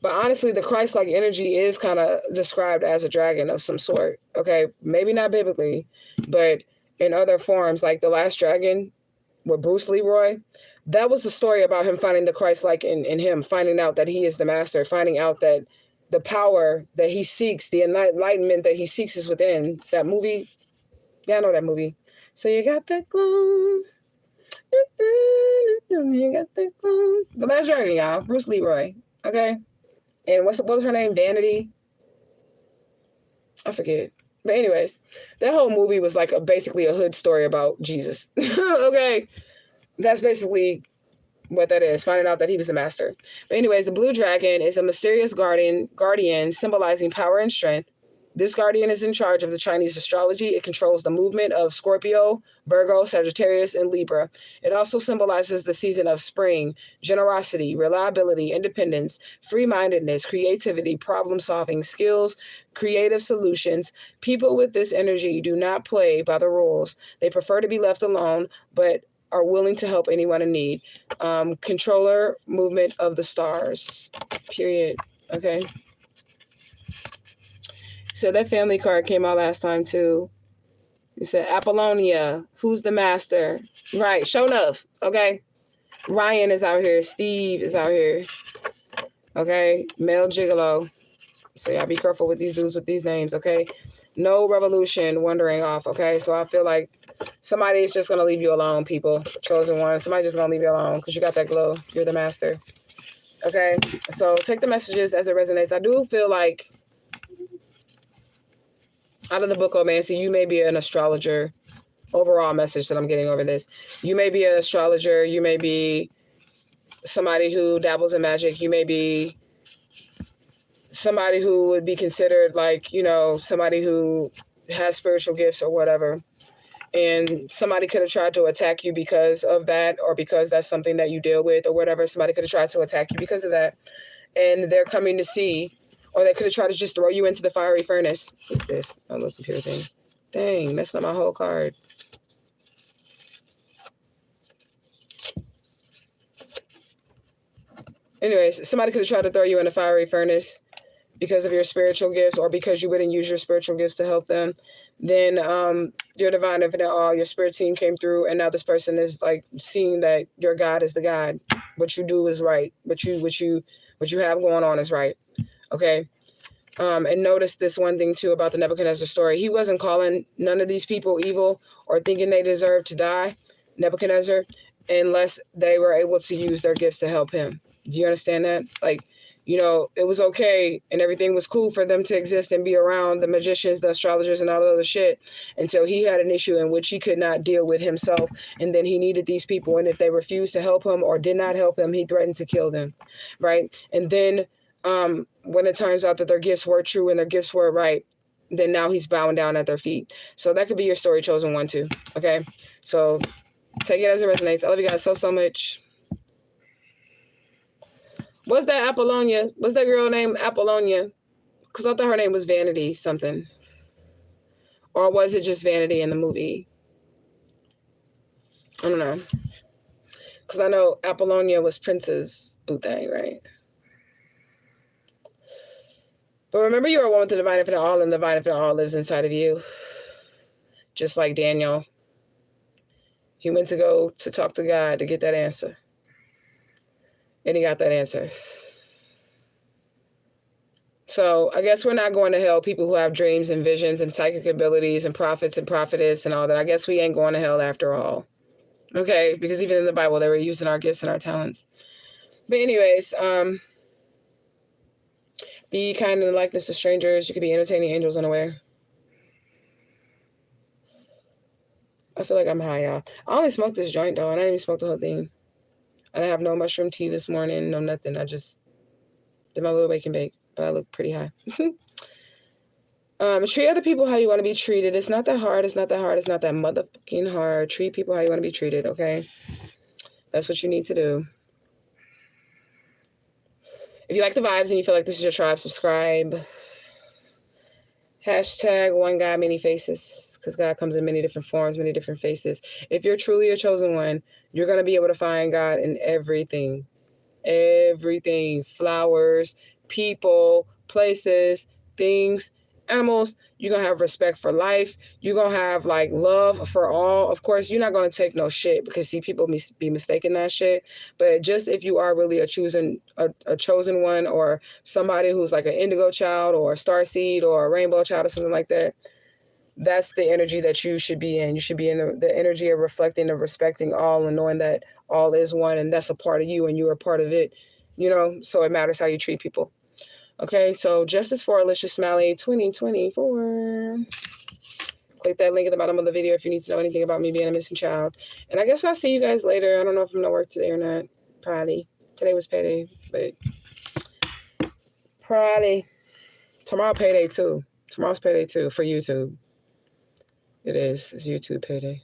But honestly, the Christ-like energy is kind of described as a dragon of some sort. Okay, maybe not biblically, but in other forms, like the last dragon with Bruce Leroy, that was the story about him finding the Christ-like in him, finding out that he is the master, finding out that the power that he seeks, the enlightenment that he seeks is within. That movie, yeah, I know that movie. So you got that glow. You got that glow. The last dragon, y'all. Bruce Leroy. Okay. And what was her name? Vanity? I forget. But anyways, that whole movie was like basically a hood story about Jesus. Okay. That's basically what that is, finding out that he was the master. But anyways, the blue dragon is a mysterious guardian symbolizing power and strength. This guardian is in charge of the Chinese astrology. It controls the movement of Scorpio, Virgo, Sagittarius, and Libra. It also symbolizes the season of spring, generosity, reliability, independence, free-mindedness, creativity, problem-solving skills, creative solutions. People with this energy do not play by the rules. They prefer to be left alone, but are willing to help anyone in need. Controller, movement of the stars, period. Okay. So that family card came out last time too. You said Apollonia, who's the master? Right, show enough. Okay. Ryan is out here. Steve is out here. Okay. Male gigolo. So y'all be careful with these dudes with these names. Okay. No revolution wandering off. Okay. So I feel like somebody is just going to leave you alone, people. Chosen one. Somebody just going to leave you alone because you got that glow. You're the master. Okay. So take the messages as it resonates. I do feel like out of the book of Mancy, you may be an astrologer. Overall message that I'm getting over this. You may be an astrologer. You may be somebody who dabbles in magic. You may be somebody who would be considered like, somebody who has spiritual gifts or whatever. And somebody could have tried to attack you because of that, or because that's something that you deal with or whatever. Somebody could have tried to attack you because of that. And they're coming to see. Or they could have tried to just throw you into the fiery furnace. Look at this. Oh, look, computer thing. Dang, that's not my whole card. Anyways, somebody could have tried to throw you in the fiery furnace because of your spiritual gifts, or because you wouldn't use your spiritual gifts to help them. Then your divine infinite all, your spirit team came through, and now this person is like seeing that your God is the God. What you do is right. What you have going on is right. Okay. And notice this one thing too about the Nebuchadnezzar story. He wasn't calling none of these people evil or thinking they deserved to die, Nebuchadnezzar, unless they were able to use their gifts to help him. Do you understand that? Like, it was okay and everything was cool for them to exist and be around the magicians, the astrologers, and all the other shit until he had an issue in which he could not deal with himself. And then he needed these people. And if they refused to help him or did not help him, he threatened to kill them. Right. And then when it turns out that their gifts were true and their gifts were right, then now he's bowing down at their feet. So that could be your story, chosen one too. Okay. So take it as it resonates. I love you guys so much. What's that Apollonia? What's that girl named Apollonia? Because I thought her name was Vanity something. Or was it just Vanity in the movie? I don't know. Because I know Apollonia was Prince's boo thing, right? But remember, you are one with the divine infinite all, and the divine infinite all lives inside of you. Just like Daniel. He went to go to talk to God to get that answer. And he got that answer. So I guess we're not going to hell, people who have dreams and visions and psychic abilities and prophets and prophetess and all that. I guess we ain't going to hell after all. Okay, because even in the Bible, they were using our gifts and our talents. But anyways, be kind in the likeness to strangers. You could be entertaining angels unaware. I feel like I'm high, y'all. I only smoked this joint, though. I didn't even smoke the whole thing. I didn't have no mushroom tea this morning, no nothing. I just did my little wake and bake, but I look pretty high. Treat other people how you want to be treated. It's not that hard. It's not that hard. It's not that motherfucking hard. Treat people how you want to be treated, okay? That's what you need to do. If you like the vibes and you feel like this is your tribe, subscribe. Hashtag one God, many faces, because God comes in many different forms, many different faces. If you're truly a chosen one, you're going to be able to find God in everything. Everything. Flowers, people, places, things, animals. You're going to have respect for life. You're going to have like love for all. Of course, you're not going to take no shit, because see, people be mistaking that shit. But just if you are really a chosen one, or somebody who's like an indigo child or a star seed or a rainbow child or something like that, that's the energy that you should be in. You should be in the energy of reflecting and respecting all, and knowing that all is one, and that's a part of you and you're a part of it, you know, so it matters how you treat people. Okay, so Justice for Alicia Smiley 2024. Click that link at the bottom of the video if you need to know anything about me being a missing child. And I guess I'll see you guys later. I don't know if I'm going to work today or not. Probably. Today was payday, but probably. Tomorrow payday too. Tomorrow's payday too for YouTube. It is. It's YouTube payday.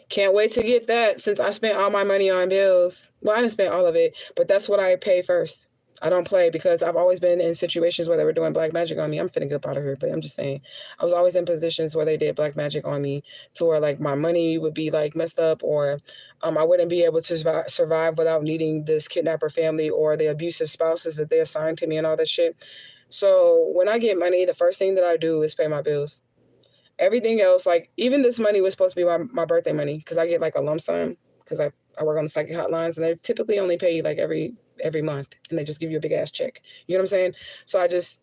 Can't wait to get that, since I spent all my money on bills. Well, I didn't spend all of it, but that's what I pay first. I don't play, because I've always been in situations where they were doing black magic on me. I'm finna get up out of here, but I'm just saying. I was always in positions where they did black magic on me, to where like my money would be like messed up, or I wouldn't be able to survive without needing this kidnapper family or the abusive spouses that they assigned to me and all that shit. So when I get money, the first thing that I do is pay my bills. Everything else, like even this money was supposed to be my birthday money, because I get like a lump sum, because I work on the psychic hotlines, and they typically only pay you like every month, and they just give you a big ass check. You know what I'm saying? So I just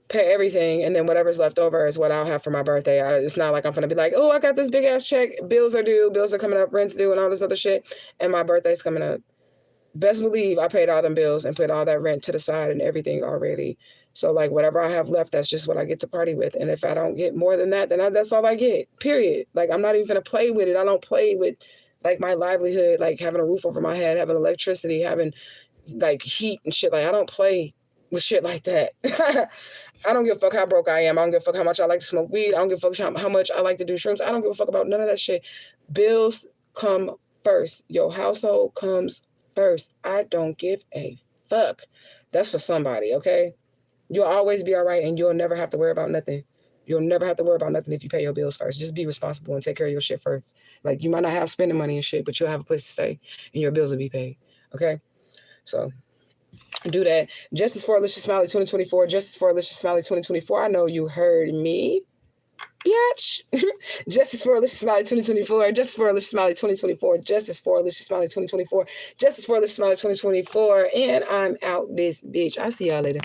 pay everything, and then whatever's left over is what I'll have for my birthday. It's not like I'm gonna be like, oh, I got this big ass check, bills are due, bills are coming up, rent's due, and all this other shit, and my birthday's coming up. Best believe I paid all them bills and put all that rent to the side and everything already. So like whatever I have left, that's just what I get to party with. And if I don't get more than that, then that's all I get, period. Like I'm not even gonna play with it. I don't play with like my livelihood, like having a roof over my head, having electricity, having like heat and shit. Like I don't play with shit like that. I don't give a fuck how broke I am. I don't give a fuck how much I like to smoke weed. I don't give a fuck how much I like to do shrooms. I don't give a fuck about none of that shit. Bills come first. Your household comes first. I don't give a fuck. That's for somebody, okay? You'll always be all right, and you'll never have to worry about nothing. You'll never have to worry about nothing if you pay your bills first. Just be responsible and take care of your shit first. Like, you might not have spending money and shit, but you'll have a place to stay, and your bills will be paid, okay? So, do that. Justice for Alicia Smiley 2024. Justice for Alicia Smiley 2024. I know you heard me. Bitch. Justice for Alicia Smiley 2024. Justice for Alicia Smiley 2024. Justice for Alicia Smiley 2024. Justice for Alicia Smiley 2024. And I'm out this bitch. I'll see y'all later.